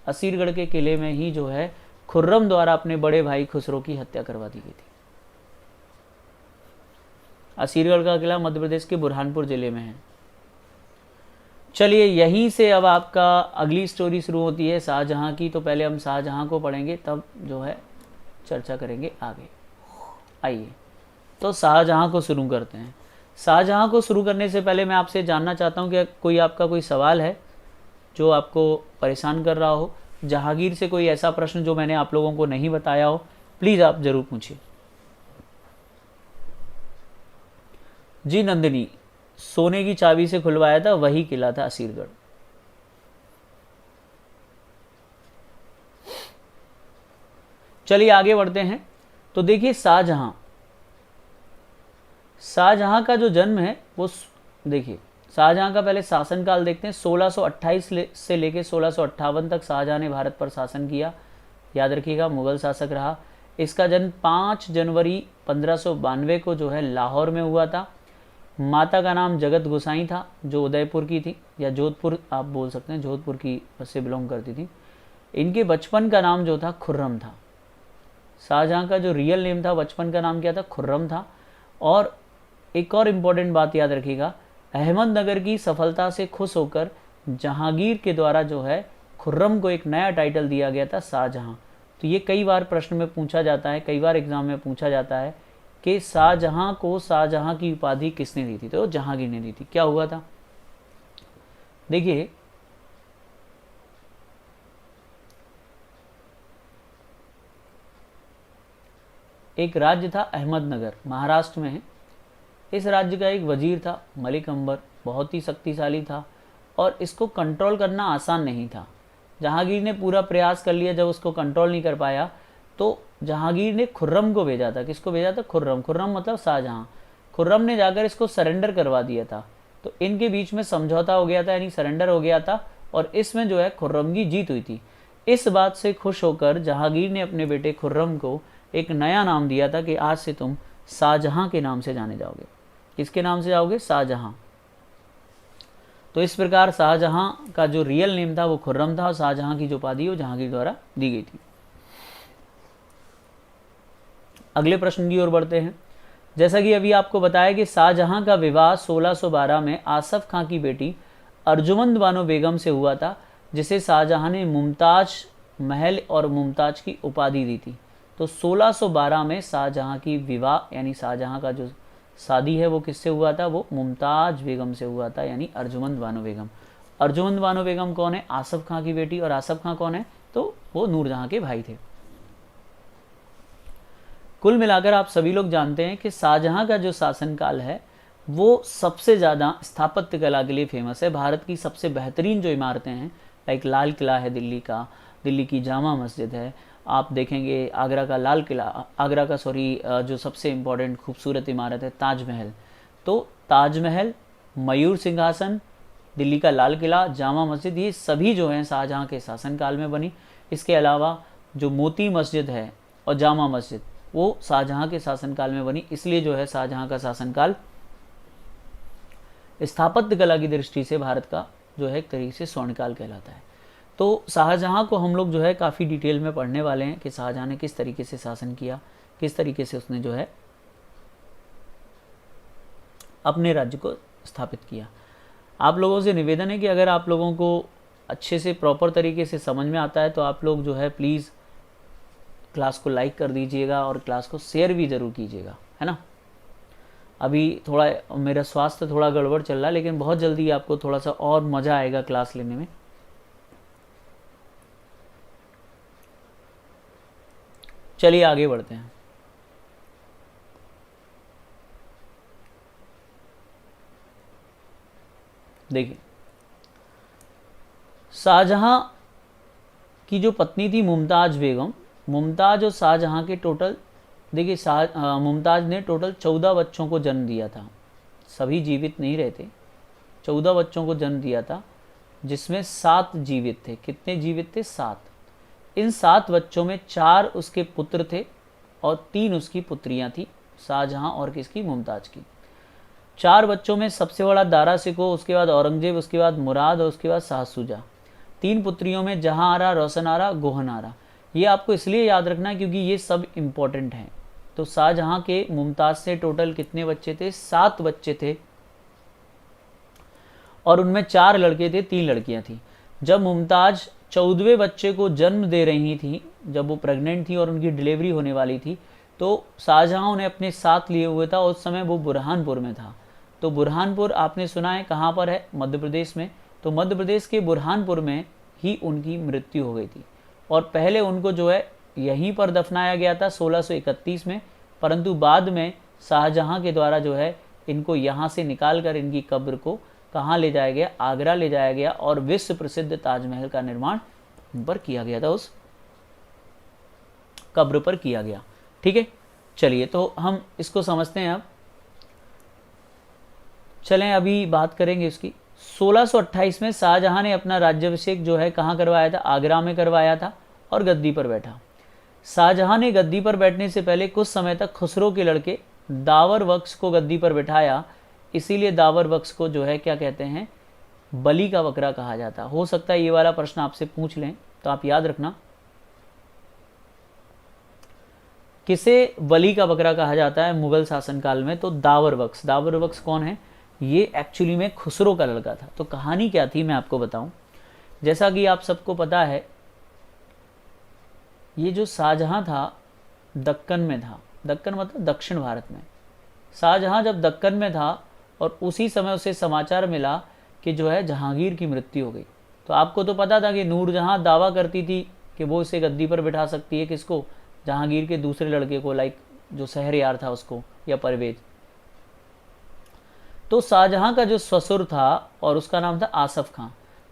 S1: असीरगढ़ के किले में ही जो है खुर्रम द्वारा अपने बड़े भाई खुसरो की हत्या करवा दी गई थी। असीरगढ़ का किला मध्य प्रदेश के बुरहानपुर जिले में है। चलिए, यहीं से अब आपका अगली स्टोरी शुरू होती है शाहजहां की। तो पहले हम शाहजहां को पढ़ेंगे, तब जो है चर्चा करेंगे आगे। आइए, तो शाहजहां को शुरू करते हैं। शाहजहां को शुरू करने से पहले मैं आपसे जानना चाहता हूं कि कोई आपका कोई सवाल है जो आपको परेशान कर रहा हो, जहांगीर से कोई ऐसा प्रश्न जो मैंने आप लोगों को नहीं बताया हो, प्लीज़ आप ज़रूर पूछिए। जी नंदिनी, सोने की चाबी से खुलवाया था, वही किला था असीरगढ़। चलिए आगे बढ़ते हैं। तो देखिए, शाहजहां का जो जन्म है वो, देखिए शाहजहां का पहले शासनकाल देखते हैं। 1628 से लेकर 1658 तक शाहजहां ने भारत पर शासन किया। याद रखिएगा, मुगल शासक रहा। इसका जन्म 5 जनवरी 1592 को जो है लाहौर में हुआ था। माता का नाम जगत गोसाई था, जो उदयपुर की थी, या जोधपुर आप बोल सकते हैं, जोधपुर की से बिलोंग करती थी। इनके बचपन का नाम जो था खुर्रम था। शाहजहां का जो रियल नेम था बचपन का नाम क्या था? खुर्रम था। और एक और इम्पॉर्टेंट बात याद रखिएगा, अहमदनगर की सफलता से खुश होकर जहांगीर के द्वारा जो है खुर्रम को एक नया टाइटल दिया गया था, शाहजहां। तो ये कई बार प्रश्न में पूछा जाता है, कई बार एग्जाम में पूछा जाता है कि शाहजहां को शाहजहां की उपाधि किसने दी थी? तो जहांगीर ने दी थी। क्या हुआ था? देखिए, एक राज्य था अहमदनगर, महाराष्ट्र में है। इस राज्य का एक वजीर था मलिक अंबर, बहुत ही शक्तिशाली था, और इसको कंट्रोल करना आसान नहीं था। जहांगीर ने पूरा प्रयास कर लिया, जब उसको कंट्रोल नहीं कर पाया तो जहांगीर ने खुर्रम को भेजा था। किसको भेजा था? खुर्रम। खुर्रम मतलब शाहजहां। खुर्रम ने जाकर इसको सरेंडर करवा दिया था। तो इनके बीच में समझौता हो गया था, यानी सरेंडर हो गया था, और इसमें जो है खुर्रम की जीत हुई थी। इस बात से खुश होकर जहांगीर ने अपने बेटे खुर्रम को एक नया नाम दिया था कि आज से तुम शाहजहां के नाम से जाने जाओगे। किसके नाम से जाओगे? शाहजहां। तो इस प्रकार शाहजहां का जो रियल नेम था वो खुर्रम था, और शाहजहां की जो उपाधि वो जहांगीर द्वारा दी गई थी। अगले प्रश्न की ओर बढ़ते हैं। जैसा कि अभी आपको बताया कि शाहजहां का विवाह 1612 में आसफ खां की बेटी अर्जुमंद बानो बेगम से हुआ था, जिसे शाहजहां ने मुमताज महल और मुमताज की उपाधि दी थी। तो 1612 में शाहजहां की विवाह यानी शाहजहां का जो शादी है वो किससे हुआ था, वो मुमताज बेगम से हुआ था, यानी अर्जुमंद बानो बेगम। अर्जुमंद बानो बेगम कौन है, आसफ खां की बेटी, और आसफ खां कौन है, तो वो नूरजहां के भाई थे। कुल मिलाकर आप सभी लोग जानते हैं कि शाहजहां का जो शासनकाल है वो सबसे ज़्यादा स्थापत्य कला के लिए फेमस है। भारत की सबसे बेहतरीन जो इमारतें हैं, लाइक लाल किला है दिल्ली का, दिल्ली की जामा मस्जिद है, आप देखेंगे आगरा का लाल किला, आगरा का जो सबसे इम्पोर्टेंट खूबसूरत इमारत है ताजमहल। तो ताजमहल, मयूर सिंहासन, दिल्ली का लाल किला, जामा मस्जिद, ये सभी जो हैं शाहजहां के शासनकाल में बनी। इसके अलावा जो मोती मस्जिद है और जामा मस्जिद वो शाहजहां के शासनकाल में बनी, इसलिए जो है शाहजहां का शासनकाल स्थापत्य कला की दृष्टि से भारत का जो है एक तरीके से स्वर्णकाल कहलाता है। तो शाहजहां को हम लोग जो है काफ़ी डिटेल में पढ़ने वाले हैं कि शाहजहां ने किस तरीके से शासन किया, किस तरीके से उसने जो है अपने राज्य को स्थापित किया। आप लोगों से निवेदन है कि अगर आप लोगों को अच्छे से प्रॉपर तरीके से समझ में आता है तो आप लोग जो है प्लीज़ क्लास को लाइक कर दीजिएगा और क्लास को शेयर भी ज़रूर कीजिएगा, है ना। अभी थोड़ा मेरा स्वास्थ्य थोड़ा गड़बड़ चल रहा है, लेकिन बहुत जल्दी आपको थोड़ा सा और मज़ा आएगा क्लास लेने में। चलिए आगे बढ़ते हैं। देखिए, शाहजहां की जो पत्नी थी मुमताज बेगम, मुमताज और शाहजहां के टोटल, देखिए मुमताज ने टोटल 14 बच्चों को जन्म दिया था। सभी जीवित नहीं रहते, 14 बच्चों को जन्म दिया था, जिसमें 7 जीवित थे। कितने जीवित थे? 7। इन 7 बच्चों में 4 उसके पुत्र थे और 3 उसकी पुत्रियां थी, शाहजहां और किसकी, मुमताज की। 4 बच्चों में सबसे बड़ा दारा शिकोह, उसके बाद औरंगजेब, उसके बाद मुराद और उसके बाद शाहसुजा। 3 पुत्रियों में जहां आरा, रोशन आरा, गोहन आरा। ये आपको इसलिए याद रखना है क्योंकि ये सब इम्पोर्टेंट हैं। तो शाहजहां के मुमताज से टोटल कितने बच्चे थे? 7 बच्चे थे और उनमें 4 लड़के थे, 3 लड़कियां थी। जब मुमताज 14वें बच्चे को जन्म दे रही थी, जब वो प्रेग्नेंट थी और उनकी डिलीवरी होने वाली थी, तो शाहजहां उन्हें अपने साथ लिए हुए था। उस समय वो बुरहानपुर में था। तो बुरहानपुर आपने सुना है कहाँ पर है? मध्य प्रदेश में। तो मध्य प्रदेश के बुरहानपुर में ही उनकी मृत्यु हो गई थी और पहले उनको जो है यहीं पर दफनाया गया था 1631 में, परंतु बाद में शाहजहां के द्वारा जो है इनको यहाँ से निकाल कर इनकी कब्र को कहाँ ले जाया गया? आगरा ले जाया गया और विश्व प्रसिद्ध ताजमहल का निर्माण पर किया गया था, उस कब्र पर किया गया। ठीक है, चलिए तो हम इसको समझते हैं। अब चलें अभी बात करेंगे इसकी। 1628 में शाहजहां ने अपना राज्याभिषेक जो है कहाँ करवाया था? आगरा में करवाया था और गद्दी पर बैठा। शाहजहां ने गद्दी पर बैठने से पहले कुछ समय तक खुसरो के लड़के दावर बख्श को गद्दी पर बैठाया, इसीलिए दावर बख्श को जो है क्या कहते हैं? बली का बकरा कहा जाता। हो सकता है ये वाला प्रश्न आपसे पूछ लें, तो आप याद रखना किसे बली का बकरा कहा जाता है मुगल शासनकाल में? तो दावर बख्श। दावर बख्श कौन है? ये एक्चुअली में खुसरो का लड़का था। तो कहानी क्या थी मैं आपको बताऊं। जैसा कि आप सबको पता है, ये जो शाहजहां था दक्कन में था। दक्कन मतलब दक्षिण भारत में। शाहजहां जब दक्कन में था और उसी समय उसे समाचार मिला कि जो है जहांगीर की मृत्यु हो गई। तो आपको तो पता था कि नूरजहां दावा करती थी कि वो इसे गद्दी पर बिठा सकती है, किसको? जहांगीर के दूसरे लड़के को, लाइक जो शहरयार था उसको, या परवेज। तो शाहजहां का जो ससुर था और उसका नाम था आसफ खां।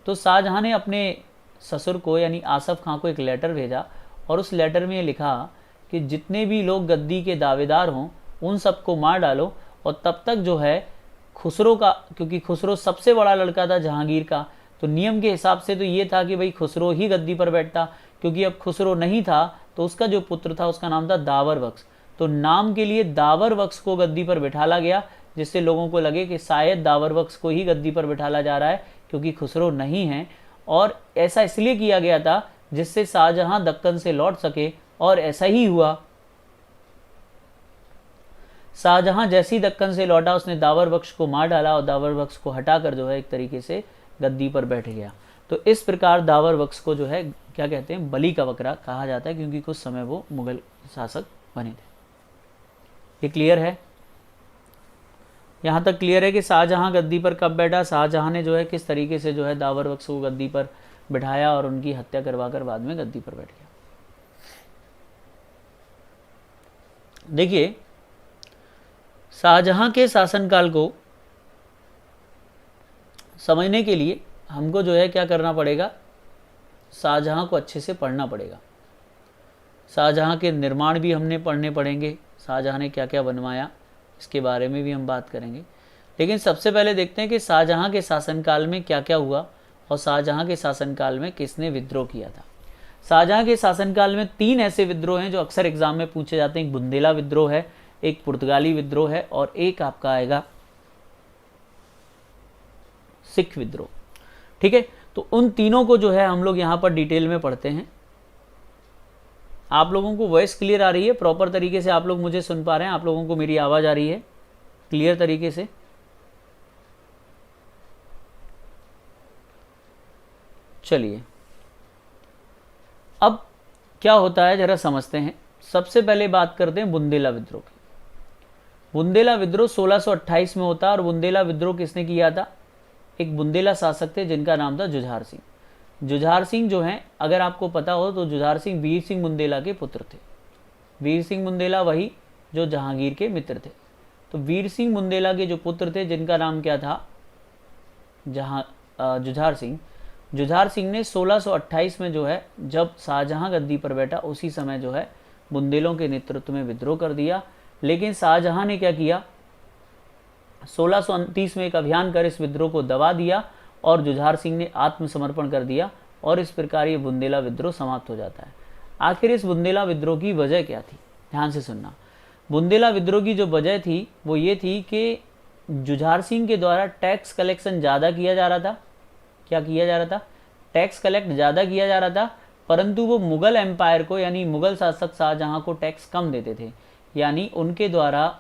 S1: तो शाहजहां ने अपने ससुर को यानी आसफ खां को एक लेटर भेजा और उस लेटर में ये लिखा कि जितने भी लोग गद्दी के दावेदार हों उन सबको मार डालो और तब तक जो है खुसरो का, क्योंकि खुसरो सबसे बड़ा लड़का था जहांगीर का, तो नियम के हिसाब से तो ये था कि भाई खुसरो ही गद्दी पर बैठता। क्योंकि अब खुसरो नहीं था तो उसका जो पुत्र था उसका नाम था दावर बख्श। तो नाम के लिए दावर बख्श को गद्दी पर बिठाला गया, जिससे लोगों को लगे कि शायद दावर बख्श को ही गद्दी पर बिठाला जा रहा है क्योंकि खुसरो नहीं है। और ऐसा इसलिए किया गया था जिससे शाहजहां दक्कन से लौट सके, और ऐसा ही हुआ। शाहजहां जैसी दक्कन से लौटा उसने दावर बख्श को मार डाला और दावर बख्श को हटाकर जो है एक तरीके से गद्दी पर बैठ गया। तो इस प्रकार दावर बख्श को जो है क्या कहते हैं, बलि का बकरा कहा जाता है, क्योंकि कुछ समय वो मुगल शासक बने थे। ये क्लियर है? यहाँ तक क्लियर है कि शाहजहां गद्दी पर कब बैठा, शाहजहां ने जो है किस तरीके से जो है दावर बख्श को गद्दी पर बिठाया और उनकी हत्या करवाकर बाद में गद्दी पर बैठ गया। देखिए, शाहजहां के शासनकाल को समझने के लिए हमको जो है क्या करना पड़ेगा, शाहजहां को अच्छे से पढ़ना पड़ेगा। शाहजहां के निर्माण भी हमने पढ़ने पड़ेंगे, शाहजहां ने क्या क्या बनवाया इसके बारे में भी हम बात करेंगे। लेकिन सबसे पहले देखते हैं कि शाहजहां के शासनकाल में क्या क्या हुआ और शाहजहां के शासनकाल में किसने विद्रोह किया था। शाहजहां के शासनकाल में 3 ऐसे विद्रोह हैं जो अक्सर एग्जाम में पूछे जाते हैं। एक बुंदेला विद्रोह है, एक पुर्तगाली विद्रोह है और एक आपका आएगा सिख विद्रोह। ठीक है, तो उन तीनों को जो है हम लोग यहाँ पर डिटेल में पढ़ते हैं। आप लोगों को वॉइस क्लियर आ रही है, प्रॉपर तरीके से आप लोग मुझे सुन पा रहे हैं, आप लोगों को मेरी आवाज़ आ रही है क्लियर तरीके से? चलिए, अब क्या होता है जरा समझते हैं। सबसे पहले बात करते हैं बुंदेला विद्रोह की। बुंदेला विद्रोह 1628 में होता है और बुंदेला विद्रोह किसने किया था? एक बुंदेला शासक थे जिनका नाम था जुझार सिंह। जुझार सिंह जो हैं, अगर आपको पता हो तो जुझार सिंह वीर सिंह बुंदेला के पुत्र थे। वीर सिंह बुंदेला वही जो जहांगीर के मित्र थे। तो वीर सिंह बुंदेला के जो पुत्र थे जिनका नाम क्या था, जुझार सिंह। जुझार सिंह ने 1628 में जो है जब शाहजहां गद्दी पर बैठा उसी समय जो है बुंदेलों के नेतृत्व में विद्रोह कर दिया। लेकिन शाहजहां ने क्या किया, 1629 में एक अभियान कर इस विद्रोह को दबा दिया और जुझार सिंह ने आत्मसमर्पण कर दिया और इस प्रकार ये बुंदेला विद्रोह समाप्त हो जाता है। आखिर इस बुंदेला विद्रोह की वजह क्या थी? ध्यान से सुनना। बुंदेला विद्रोह की जो वजह थी वो ये थी कि जुझार सिंह के द्वारा टैक्स कलेक्शन ज़्यादा किया जा रहा था। क्या किया जा रहा था? टैक्स कलेक्ट ज़्यादा किया जा रहा था, परंतु वो मुग़ल एम्पायर को यानी मुग़ल शासक शाहजहां को टैक्स कम देते थे। यानी उनके द्वारा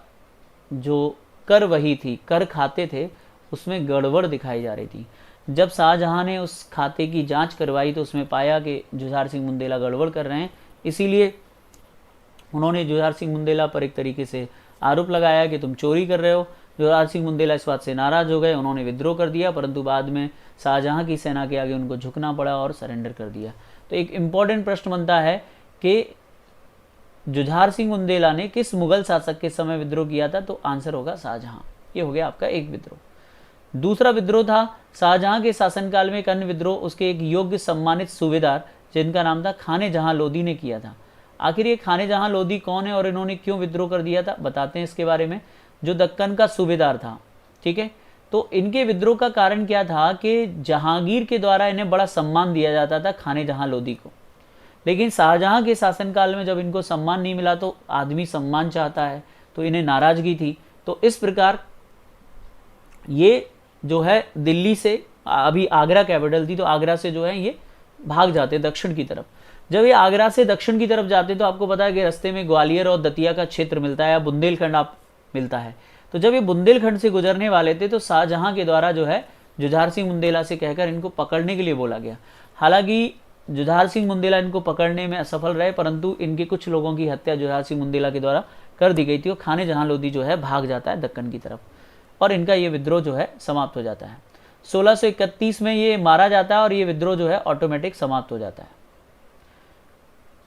S1: जो कर वही थी, कर खाते थे, उसमें गड़बड़ दिखाई जा रही थी। जब शाहजहां ने उस खाते की जांच करवाई तो उसमें पाया कि जुझार सिंह बुंदेला गड़बड़ कर रहे हैं, इसीलिए उन्होंने जुझार सिंह बुंदेला पर एक तरीके से आरोप लगाया कि तुम चोरी कर रहे हो। जुझार सिंह बुंदेला इस बात से नाराज़ हो गए, उन्होंने विद्रोह कर दिया, परंतु बाद में शाहजहां की सेना के आगे उनको झुकना पड़ा और सरेंडर कर दिया। तो एक इम्पॉर्टेंट प्रश्न बनता है कि जुझार सिंह बुंदेला ने किस मुगल शासक के समय विद्रोह किया था? तो आंसर होगा शाहजहां। ये हो गया आपका एक विद्रोह। दूसरा विद्रोह था शाहजहां के शासनकाल में एक अन्य विद्रोह, उसके एक योग्य सम्मानित सूबेदार जिनका नाम था खाने जहां लोदी ने किया था। आखिर ये खाने जहां लोदी कौन है और इन्होंने क्यों विद्रोह कर दिया था, बताते हैं इसके बारे में। जो दक्कन का सूबेदार था, ठीक है, तो इनके विद्रोह का कारण क्या था कि जहांगीर के द्वारा इन्हें बड़ा सम्मान दिया जाता था खाने जहां लोदी को। लेकिन शाहजहां के शासनकाल में जब इनको सम्मान नहीं मिला तो आदमी सम्मान चाहता है, तो इन्हें नाराज़गी थी। तो इस प्रकार ये जो है दिल्ली से, अभी आगरा कैपिटल थी, तो आगरा से जो है ये भाग जाते दक्षिण की तरफ। जब ये आगरा से दक्षिण की तरफ जाते तो आपको पता है कि रास्ते में ग्वालियर और दतिया का क्षेत्र मिलता है या बुंदेलखंड आप मिलता है। तो जब ये बुंदेलखंड से गुजरने वाले थे तो शाहजहां के द्वारा जो है जुझार सिंह बुंदेला से कहकर इनको पकड़ने के लिए बोला गया। हालांकि जुझार सिंह बुंदेला इनको पकड़ने में असफल रहे, परंतु इनके कुछ लोगों की हत्या जुझार सिंह बुंदेला के द्वारा कर दी गई थी और खाने जहां लोदी जो है भाग जाता है दक्कन की तरफ और इनका ये विद्रोह जो है समाप्त हो जाता है। 1631 में ये मारा जाता है और ये विद्रोह जो है ऑटोमेटिक समाप्त हो जाता है।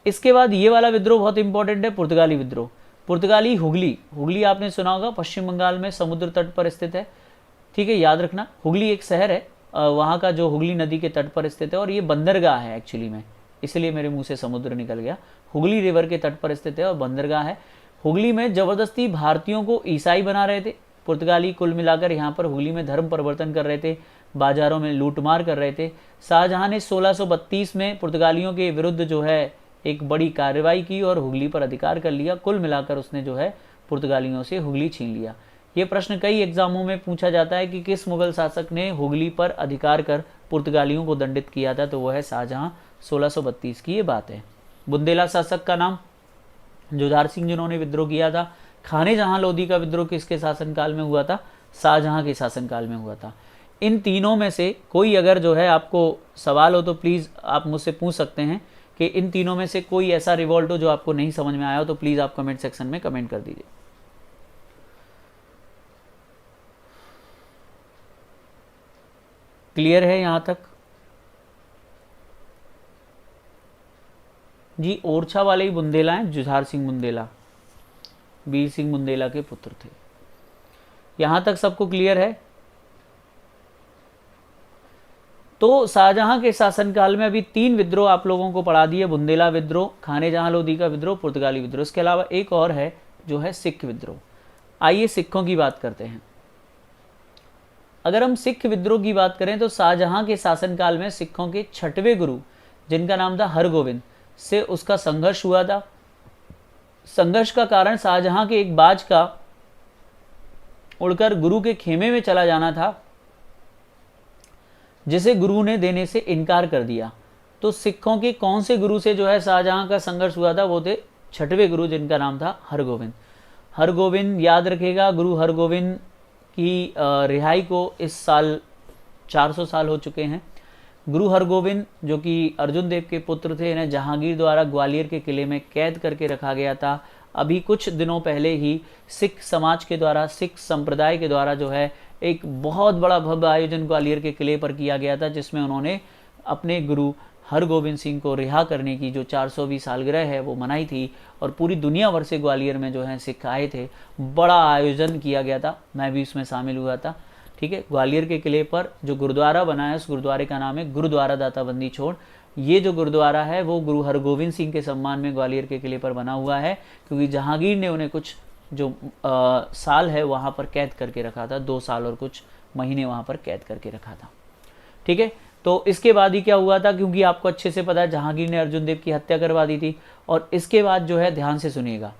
S1: इसके बाद ये वाला विद्रोह बहुत इंपॉर्टेंट है, पुर्तगाली विद्रोह। पुर्तगाली हुगली, हुगली आपने सुना होगा, पश्चिम बंगाल में समुद्र तट पर स्थित है। ठीक है, याद रखना, हुगली एक शहर है, वहाँ का जो हुगली नदी के तट पर स्थित है और ये बंदरगाह है एक्चुअली में, इसलिए मेरे मुंह से समुद्र निकल गया। हुगली रिवर के तट पर स्थित है और बंदरगाह है। हुगली में ज़बरदस्ती भारतीयों को ईसाई बना रहे थे पुर्तगाली, कुल मिलाकर यहाँ पर हुगली में धर्म परिवर्तन कर रहे थे, बाजारों में लूटमार कर रहे थे। शाहजहां ने 1632 में पुर्तगालियों के विरुद्ध जो है एक बड़ी कार्रवाई की और हुगली पर अधिकार कर लिया। कुल मिलाकर उसने जो है पुर्तगालियों से हुगली छीन लिया। ये प्रश्न कई एग्जामों में पूछा जाता है कि किस मुगल शासक ने हुगली पर अधिकार कर पुर्तगालियों को दंडित किया था, तो वह है शाहजहां। 1632 की ये बात है। बुंदेला शासक का नाम जुझार सिंह, जिन्होंने विद्रोह किया था खाने जहां लोदी का विद्रोह किसके शासनकाल में हुआ था? शाहजहां के शासनकाल में हुआ था। इन तीनों में से कोई अगर जो है आपको सवाल हो तो प्लीज़ आप मुझसे पूछ सकते हैं कि इन तीनों में से कोई ऐसा रिवॉल्ट हो जो आपको नहीं समझ में आया हो, तो प्लीज़ आप कमेंट सेक्शन में कमेंट कर दीजिए। क्लियर है यहां तक? जी, ओरछा वाले ही बुंदेला हैं, जुझार सिंह बुंदेला, वीर सिंह बुंदेला के पुत्र थे। यहां तक सबको क्लियर है? तो शाहजहां के शासनकाल में अभी 3 विद्रोह आप लोगों को पढ़ा दिए, बुंदेला विद्रोह, खाने जहां लोदी का विद्रोह, पुर्तगाली विद्रोह। इसके अलावा एक और है जो है सिख विद्रोह। आइए सिखों की बात करते हैं। अगर हम सिख विद्रोह की बात करें तो शाहजहां के शासनकाल में सिखों के 6वें गुरु, जिनका नाम था हरगोविंद, से उसका संघर्ष हुआ था। संघर्ष का कारण शाहजहां के एक बाज का उड़कर गुरु के खेमे में चला जाना था, जिसे गुरु ने देने से इनकार कर दिया। तो सिखों के कौन से गुरु से जो है शाहजहां का संघर्ष हुआ था? वो थे 6वें गुरु, जिनका नाम था हरगोविंद। हरगोविंद याद रखेगा, गुरु हरगोविंद की रिहाई को इस साल 400 साल हो चुके हैं। गुरु हरगोविंद जो कि अर्जुन देव के पुत्र थे, इन्हें जहांगीर द्वारा ग्वालियर के किले में कैद करके रखा गया था। अभी कुछ दिनों पहले ही सिख समाज के द्वारा, सिख संप्रदाय के द्वारा जो है एक बहुत बड़ा भव्य आयोजन ग्वालियर के किले पर किया गया था, जिसमें उन्होंने अपने गुरु हरगोविंद सिंह को रिहा करने की जो 400वीं सालगिरह है वो मनाई थी। और पूरी दुनिया भर से ग्वालियर में जो है सिख आए थे, बड़ा आयोजन किया गया था, मैं भी उसमें शामिल हुआ था। ठीक है, ग्वालियर के किले पर जो गुरुद्वारा बना है, उस गुरुद्वारे का नाम है गुरुद्वारा दाता बंदी छोड़। ये जो गुरुद्वारा है वो गुरु हरगोविंद सिंह के सम्मान में ग्वालियर के किले पर बना हुआ है, क्योंकि जहांगीर ने उन्हें कुछ जो साल है वहाँ पर कैद करके रखा था, 2 साल और कुछ महीने वहाँ पर कैद करके रखा था। ठीक है, तो इसके बाद ही क्या हुआ था, क्योंकि आपको अच्छे से पता है जहांगीर ने अर्जुन देव की हत्या करवा दी थी। और इसके बाद जो है ध्यान से सुनिएगा,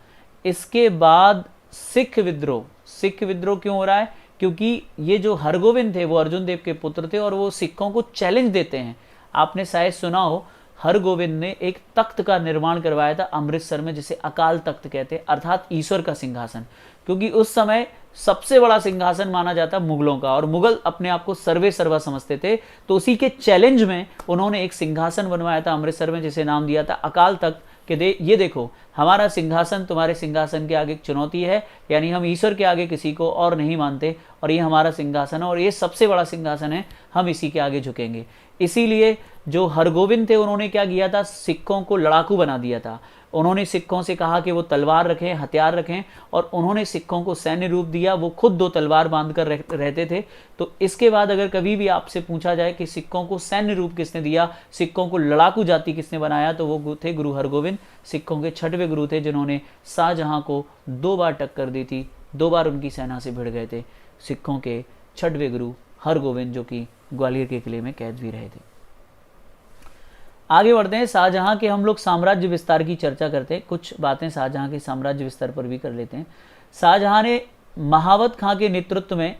S1: इसके बाद सिख विद्रोह क्यों हो रहा है? क्योंकि ये जो हरगोविंद थे वो अर्जुन देव के पुत्र थे और वो सिखों को चैलेंज देते हैं। आपने शायद सुना हो, हरगोविंद ने एक तख्त का निर्माण करवाया था अमृतसर में, जिसे अकाल तख्त कहते हैं, अर्थात ईश्वर का सिंहासन। क्योंकि उस समय सबसे बड़ा सिंहासन माना जाता मुगलों का, और मुगल अपने आप को सर्वे सर्वा समझते थे। तो उसी के चैलेंज में उन्होंने एक सिंहासन बनवाया था अमृतसर में, जिसे नाम दिया था अकाल तख्त। कि ये देखो, हमारा सिंहासन तुम्हारे सिंहासन के आगे एक चुनौती है, यानी हम ईश्वर के आगे किसी को और नहीं मानते, और ये हमारा सिंहासन है और ये सबसे बड़ा सिंहासन है, हम इसी के आगे झुकेंगे। इसीलिए जो हरगोविंद थे उन्होंने क्या किया था, सिखों को लड़ाकू बना दिया था। उन्होंने सिखों से कहा कि वो तलवार रखें, हथियार रखें, और उन्होंने सिखों को सैन्य रूप दिया। वो खुद 2 तलवार बांध कर रहते थे। तो इसके बाद अगर कभी भी आपसे पूछा जाए कि सिखों को सैन्य रूप किसने दिया, सिखों को लड़ाकू जाति किसने बनाया, तो वो थे गुरु हरगोविंद। सिखों के 6वें गुरु थे, जिन्होंने शाहजहां को 2 बार टक्कर दी थी, 2 बार उनकी सेना से भिड़ गए थे। सिखों के 6वें गुरु हरगोविंद, जो कि ग्वालियर के किले में कैद भी रहे थे। आगे बढ़ते हैं, शाहजहां के हम लोग साम्राज्य विस्तार की चर्चा करते हैं। कुछ बातें शाहजहां के साम्राज्य विस्तार पर भी कर लेते हैं। शाहजहां ने महावत खां के नेतृत्व में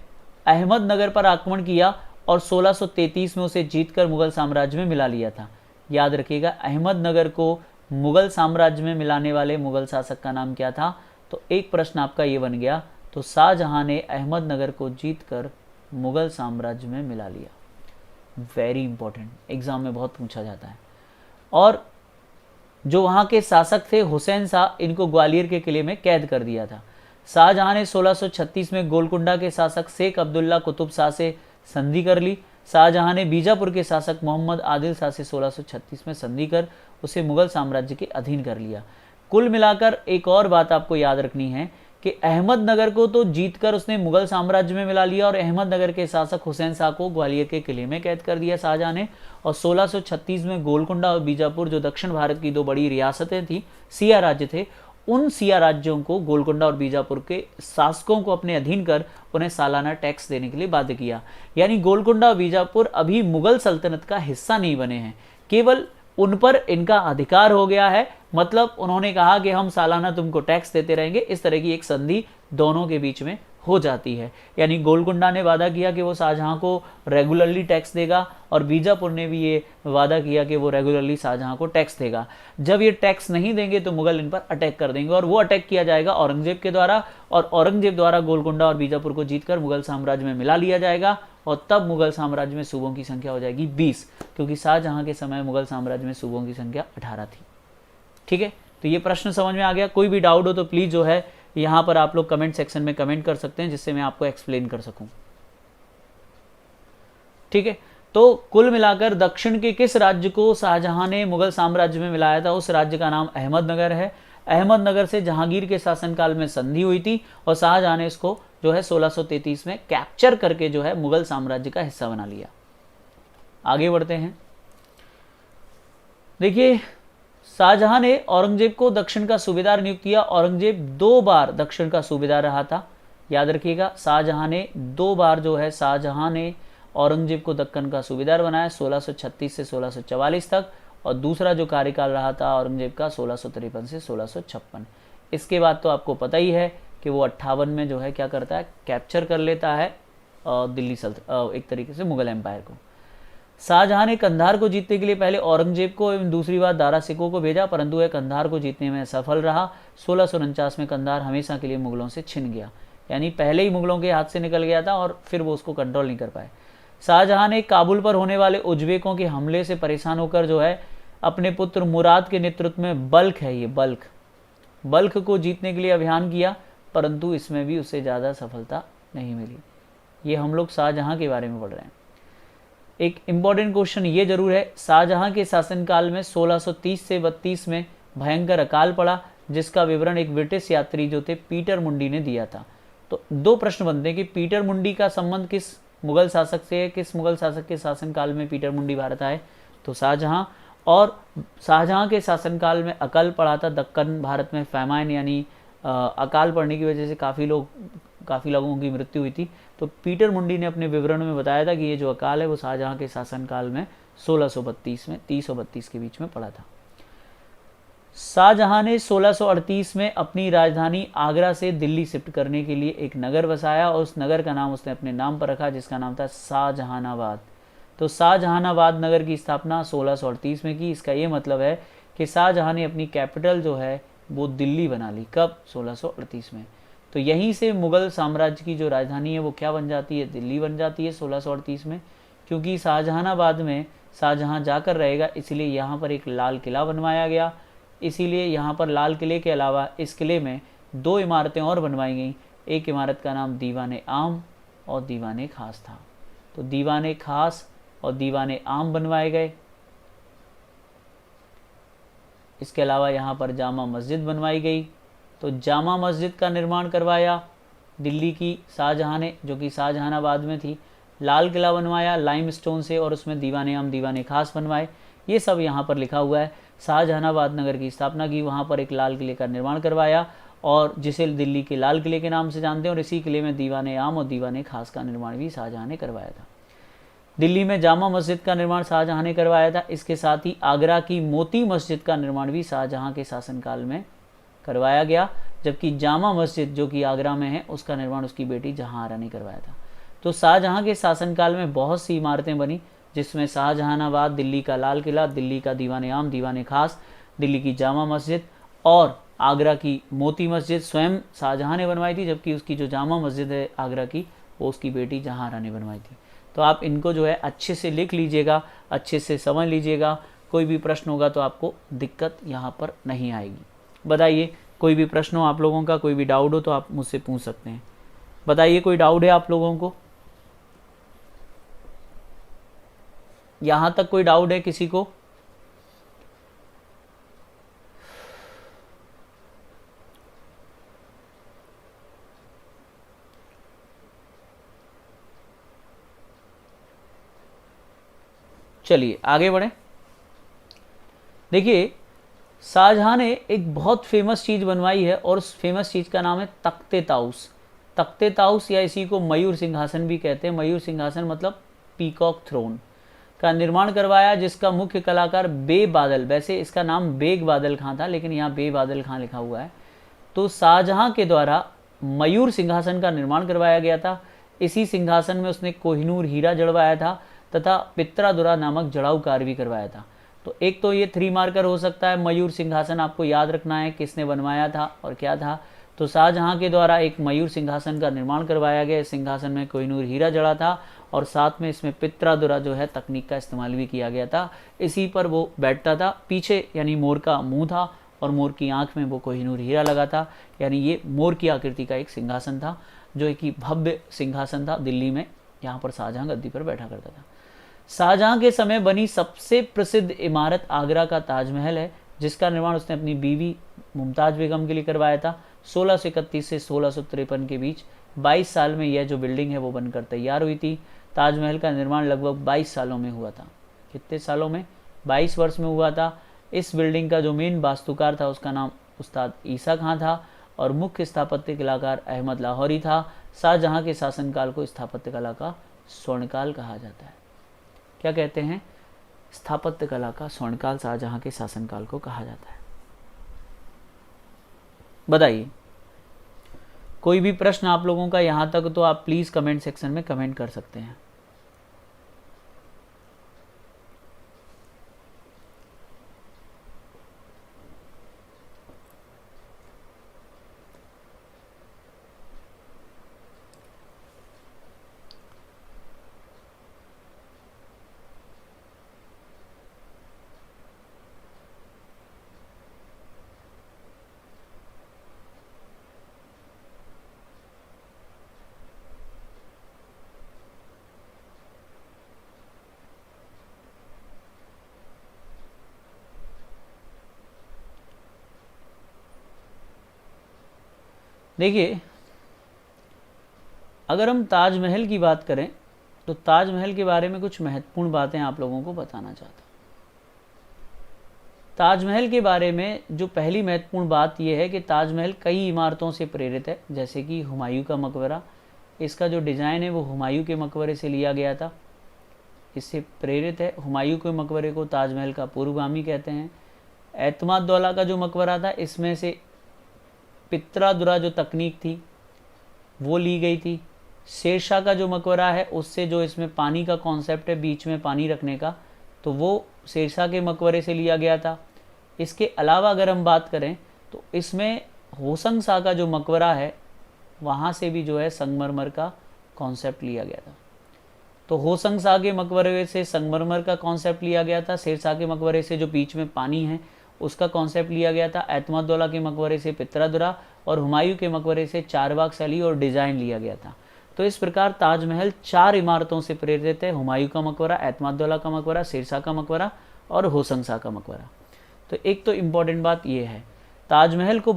S1: अहमदनगर पर आक्रमण किया और 1633 में उसे जीतकर मुगल साम्राज्य में मिला लिया था। याद रखिएगा, अहमदनगर को मुगल साम्राज्य में मिलाने वाले मुगल शासक का नाम क्या था? तो एक प्रश्न आपका ये बन गया, तो शाहजहां ने अहमदनगर को जीतकर मुगल साम्राज्य में मिला लिया। वेरी इंपॉर्टेंट, एग्जाम में बहुत पूछा जाता है। और जो वहाँ के शासक थे हुसैन शाह, इनको ग्वालियर के किले में कैद कर दिया था। शाहजहां ने 1636 में गोलकुंडा के शासक शेख अब्दुल्ला कुतुब शाह से संधि कर ली। शाहजहां ने बीजापुर के शासक मोहम्मद आदिल शाह से 1636 में संधि कर उसे मुगल साम्राज्य के अधीन कर लिया। कुल मिलाकर एक और बात आपको याद रखनी है कि अहमदनगर को तो जीतकर उसने मुगल साम्राज्य में मिला लिया, और अहमदनगर के शासक हुसैन शाह को ग्वालियर के किले में कैद कर दिया शाहजहां ने। और 1636 में गोलकुंडा और बीजापुर, जो दक्षिण भारत की 2 बड़ी रियासतें थी, सिया राज्य थे, उन सिया राज्यों को, गोलकुंडा और बीजापुर के शासकों को अपने अधीन कर उन्हें सालाना टैक्स देने के लिए बाध्य किया। यानी गोलकुंडा और बीजापुर अभी मुगल सल्तनत का हिस्सा नहीं बने हैं, केवल उन पर इनका अधिकार हो गया है। मतलब उन्होंने कहा कि हम सालाना तुमको टैक्स देते रहेंगे। इस तरह की एक संधि दोनों के बीच में हो जाती है। यानी गोलकुंडा ने वादा किया कि वो शाहजहां को रेगुलरली टैक्स देगा और बीजापुर ने भी ये वादा किया कि वो रेगुलरली शाहजहां को टैक्स देगा। जब ये टैक्स नहीं देंगे तो मुगल इन पर अटैक कर देंगे और वो अटैक किया जाएगा औरंगजेब के द्वारा, और औरंगजेब द्वारा गोलकुंडा और बीजापुर को जीतकर मुगल साम्राज्य में मिला लिया जाएगा और तब मुगल साम्राज्य में सूबों की संख्या हो जाएगी 20, क्योंकि शाहजहां के समय मुगल साम्राज्य में सूबों की संख्या 18 थी। ठीक है, तो ये प्रश्न समझ में आ गया। कोई भी डाउट हो तो प्लीज़ जो है यहाँ पर आप लोग कमेंट सेक्शन में कमेंट कर सकते हैं, जिससे मैं आपको एक्सप्लेन कर सकूं। ठीक है, तो कुल मिलाकर दक्षिण के किस राज्य को शाहजहां ने मुगल साम्राज्य में मिलाया था, उस राज्य का नाम अहमदनगर है। अहमदनगर से जहांगीर के शासनकाल में संधि हुई थी और शाहजहां ने इसको जो है 1633 में कैप्चर करके जो है मुगल साम्राज्य का हिस्सा बना लिया। आगे बढ़ते हैं। देखिए, शाहजहां ने औरंगजेब को दक्षिण का सूबेदार नियुक्त किया। औरंगजेब 2 बार दक्षिण का सूबेदार रहा था, याद रखिएगा। शाहजहां ने 2 बार जो है शाहजहां ने औरंगजेब को दक्कन का सूबेदार बनाया, 1636 से 1644 तक, और दूसरा जो कार्यकाल रहा था औरंगजेब का 1653 से 1656। इसके बाद तो आपको पता ही है कि वो 58 में जो है क्या करता है, कैप्चर कर लेता है दिल्ली एक तरीके से मुगल एम्पायर को। शाहजहां ने कंधार को जीतने के लिए पहले औरंगजेब को एवं दूसरी बार दारा सिकों को भेजा, परंतु वह कंधार को जीतने में सफल रहा। 1649 में कंधार हमेशा के लिए मुगलों से छिन गया, यानी पहले ही मुगलों के हाथ से निकल गया था और फिर वो उसको कंट्रोल नहीं कर पाए। शाहजहां ने काबुल पर होने वाले उज्बेकों के हमले से परेशान होकर जो है अपने पुत्र मुराद के नेतृत्व में बल्ख को जीतने के लिए अभियान किया, परंतु इसमें भी उससे ज़्यादा सफलता नहीं मिली। ये हम लोग शाहजहां के बारे में पढ़ रहे हैं। एक इम्पॉर्टेंट क्वेश्चन ये जरूर है, शाहजहां के शासनकाल में 1630 से 32 में भयंकर अकाल पड़ा, जिसका विवरण एक ब्रिटिश यात्री जो थे पीटर मुंडी ने दिया था। तो 2 प्रश्न बनते हैं कि पीटर मुंडी का संबंध किस मुगल शासक से है, किस मुगल शासक के शासनकाल में पीटर मुंडी भारत आए, तो शाहजहां। और शाहजहां के शासनकाल में अकाल पड़ा था दक्कन भारत में, फैमाइन यानी अकाल पड़ने की वजह से काफ़ी लोगों की मृत्यु हुई थी। तो पीटर मुंडी ने अपने विवरण में बताया था कि ये जो अकाल है वो शाहजहां के शासनकाल में 1632 में 30 और 32 के बीच में पड़ा था। शाहजहां ने 1638 में अपनी राजधानी आगरा से दिल्ली शिफ्ट करने के लिए एक नगर बसाया और उस नगर का नाम उसने अपने नाम पर रखा, जिसका नाम था शाहजहानाबाद। तो शाहजहानाबाद नगर की स्थापना 1638 में की। इसका ये मतलब है कि शाहजहां ने अपनी कैपिटल जो है वो दिल्ली बना ली। कब? 1638 में। तो यहीं से मुगल साम्राज्य की जो राजधानी है वो क्या बन जाती है? दिल्ली बन जाती है 1638 में, क्योंकि शाहजहानाबाद में शाहजहां जाकर रहेगा, इसलिए यहाँ पर एक लाल किला बनवाया गया। इसीलिए यहाँ पर लाल किले के अलावा इस किले में 2 इमारतें और बनवाई गई। एक इमारत का नाम दीवाने आम और दीवाने खास था। तो दीवाने खास और दीवाने आम बनवाए गए। इसके अलावा यहाँ पर जामा मस्जिद बनवाई गई। तो जामा मस्जिद का निर्माण करवाया दिल्ली की शाहजहां ने, जो कि शाहजहानाबाद में थी। लाल किला बनवाया लाइमस्टोन से और उसमें दीवाने आम दीवाने खास बनवाए। ये सब यहाँ पर लिखा हुआ है। शाहजहानाबाद नगर की स्थापना की, वहाँ पर एक लाल किले का निर्माण करवाया और जिसे दिल्ली के लाल किले के नाम से जानते हैं, और इसी किले में दीवाने आम और दीवाने खास का निर्माण भी शाहजहां ने करवाया था। दिल्ली में जामा मस्जिद का निर्माण शाहजहां ने करवाया था। इसके साथ ही आगरा की मोती मस्जिद का निर्माण भी शाहजहां के शासनकाल में करवाया गया, जबकि जामा मस्जिद जो कि आगरा में है उसका निर्माण उसकी बेटी जहांआरा ने करवाया था। तो शाहजहां के शासनकाल में बहुत सी इमारतें बनी, जिसमें शाहजहानाबाद, दिल्ली का लाल किला, दिल्ली का दीवाने आम दीवाने खास, दिल्ली की जामा मस्जिद और आगरा की मोती मस्जिद स्वयं शाहजहां ने बनवाई थी, जबकि उसकी जो जामा मस्जिद है आगरा की वो उसकी बेटी जहांआरा ने बनवाई थी। तो आप इनको जो है अच्छे से लिख लीजिएगा, अच्छे से समझ लीजिएगा। कोई भी प्रश्न होगा तो आपको दिक्कत यहाँ पर नहीं आएगी। बताइए, कोई भी प्रश्न हो आप लोगों का, कोई भी डाउट हो तो आप मुझसे पूछ सकते हैं। बताइए, कोई डाउट है आप लोगों को? यहाँ तक कोई डाउट है किसी को? चलिए आगे बढ़ें। देखिए, शाहजहां ने एक बहुत फेमस चीज़ बनवाई है और उस फेमस चीज़ का नाम है तख्ते ताउस। तख्ते ताउस या इसी को मयूर सिंहासन भी कहते हैं। मयूर सिंहासन मतलब पीकॉक थ्रोन का निर्माण करवाया, जिसका मुख्य कलाकार बेग बादल, वैसे इसका नाम बेग बादल खां था लेकिन यहाँ बेग बादल खां लिखा हुआ है। तो शाहजहां के द्वारा मयूर सिंहासन का निर्माण करवाया गया था। इसी सिंहासन में उसने कोहिनूर हीरा जड़वाया था तथा पित्रादुरा नामक जड़ाऊ कार्य भी करवाया था। तो एक तो ये 3 मार्कर हो सकता है। मयूर सिंहासन आपको याद रखना है किसने बनवाया था और क्या था। तो शाहजहां के द्वारा एक मयूर सिंहासन का निर्माण करवाया गया। इस सिंहासन में कोहिनूर हीरा जड़ा था और साथ में इसमें पित्रादुरा जो है तकनीक का इस्तेमाल भी किया गया था। इसी पर वो बैठता था। पीछे यानी मोर का मुंह था और मोर की आंख में वो कोहिनूर हीरा लगा था। यानी ये मोर की आकृति का एक सिंहासन था जो एक भव्य सिंहासन था दिल्ली में। यहाँ पर शाहजहां गद्दी पर बैठा करता था। शाहजहां के समय बनी सबसे प्रसिद्ध इमारत आगरा का ताजमहल है, जिसका निर्माण उसने अपनी बीवी मुमताज बेगम के लिए करवाया था। 1631 से 1653 के बीच 22 साल में यह जो बिल्डिंग है वो बनकर तैयार हुई थी। ताजमहल का निर्माण लगभग 22 सालों में हुआ था। कितने सालों में? 22 वर्ष में हुआ था। इस बिल्डिंग का जो मेन वास्तुकार था उसका नाम उस्ताद ईसा खां था और मुख्य स्थापत्य कलाकार अहमद लाहौरी था। शाहजहां के शासनकाल को स्थापत्य कला का स्वर्णकाल कहा जाता है। क्या कहते हैं? स्थापत्य कला का स्वर्णकाल शाहजहां के शासनकाल को कहा जाता है। बताइए, कोई भी प्रश्न आप लोगों का यहां तक तो आप प्लीज कमेंट सेक्शन में कमेंट कर सकते हैं। देखिए, अगर हम ताजमहल की बात करें तो ताजमहल के बारे में कुछ महत्वपूर्ण बातें आप लोगों को बताना चाहता हूँ। ताजमहल के बारे में जो पहली महत्वपूर्ण बात यह है कि ताजमहल कई इमारतों से प्रेरित है, जैसे कि हुमायूं का मकबरा। इसका जो डिज़ाइन है वो हुमायूं के मकबरे से लिया गया था, इससे प्रेरित है। हुमायूं के मकबरे को ताजमहल का पूर्वगामी कहते हैं। एतमादुद्दौला का जो मकबरा था इसमें से पित्रादुरा जो तकनीक थी वो ली गई थी। शेरशाह का जो मकबरा है उससे जो इसमें पानी का कॉन्सेप्ट है बीच में पानी रखने का, तो वो शेरशाह के मकबरे से लिया गया था। इसके अलावा अगर हम बात करें तो इसमें होशंग शाह का जो मकबरा है वहाँ से भी जो है संगमरमर का कॉन्सेप्ट लिया गया था। तो होशंग शाह के मकबरे से संगमरमर का कॉन्सेप्ट लिया गया था। शेरशाह के मकबरे से जो बीच में पानी है उसका कॉन्सेप्ट लिया गया था। एतमादुद्दौला के मकबरे से पित्रादुरा और हुमायूं के मकबरे से चारबाग शैली और डिज़ाइन लिया गया था। तो इस प्रकार ताजमहल 4 इमारतों से प्रेरित है। हुमायूं का मकबरा, एतमादुद्दौला का मकबरा, शेरशाह का मकबरा और होशंग शाह का मकबरा। तो एक तो इम्पॉर्टेंट बात यह है, ताजमहल को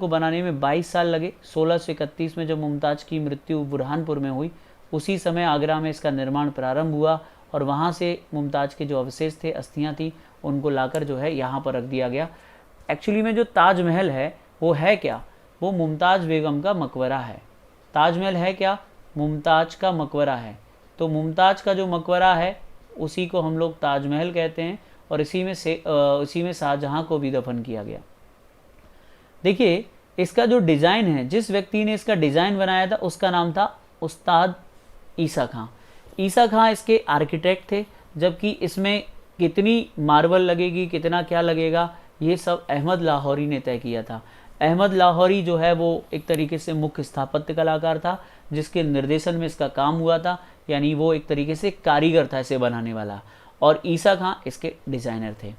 S1: बनाने में 22 साल लगे। 1631 में जब मुमताज़ की मृत्यु बुरहानपुर में हुई उसी समय आगरा में इसका निर्माण प्रारंभ हुआ और वहाँ से मुमताज़ के जो अवशेष थे, अस्थियाँ थी, उनको लाकर जो है यहाँ पर रख दिया गया। एक्चुअली में जो ताजमहल है वो है क्या? वो मुमताज़ बेगम का मकबरा है। ताजमहल है क्या? मुमताज़ का मकबरा है। तो मुमताज़ का जो मकबरा है उसी को हम लोग ताजमहल कहते हैं और इसी में शाहजहां को भी दफन किया गया। देखिए, इसका जो डिज़ाइन है, जिस व्यक्ति ने इसका डिज़ाइन बनाया था उसका नाम था उस्ताद ईसा खां। ईसा खां इसके आर्किटेक्ट थे, जबकि इसमें कितनी मार्बल लगेगी, कितना क्या लगेगा, ये सब अहमद लाहौरी ने तय किया था। अहमद लाहौरी जो है वो एक तरीके से मुख्य स्थापत्य कलाकार था जिसके निर्देशन में इसका काम हुआ था, यानी वो एक तरीके से कारीगर था इसे बनाने वाला, और ईसा खां इसके डिज़ाइनर थे।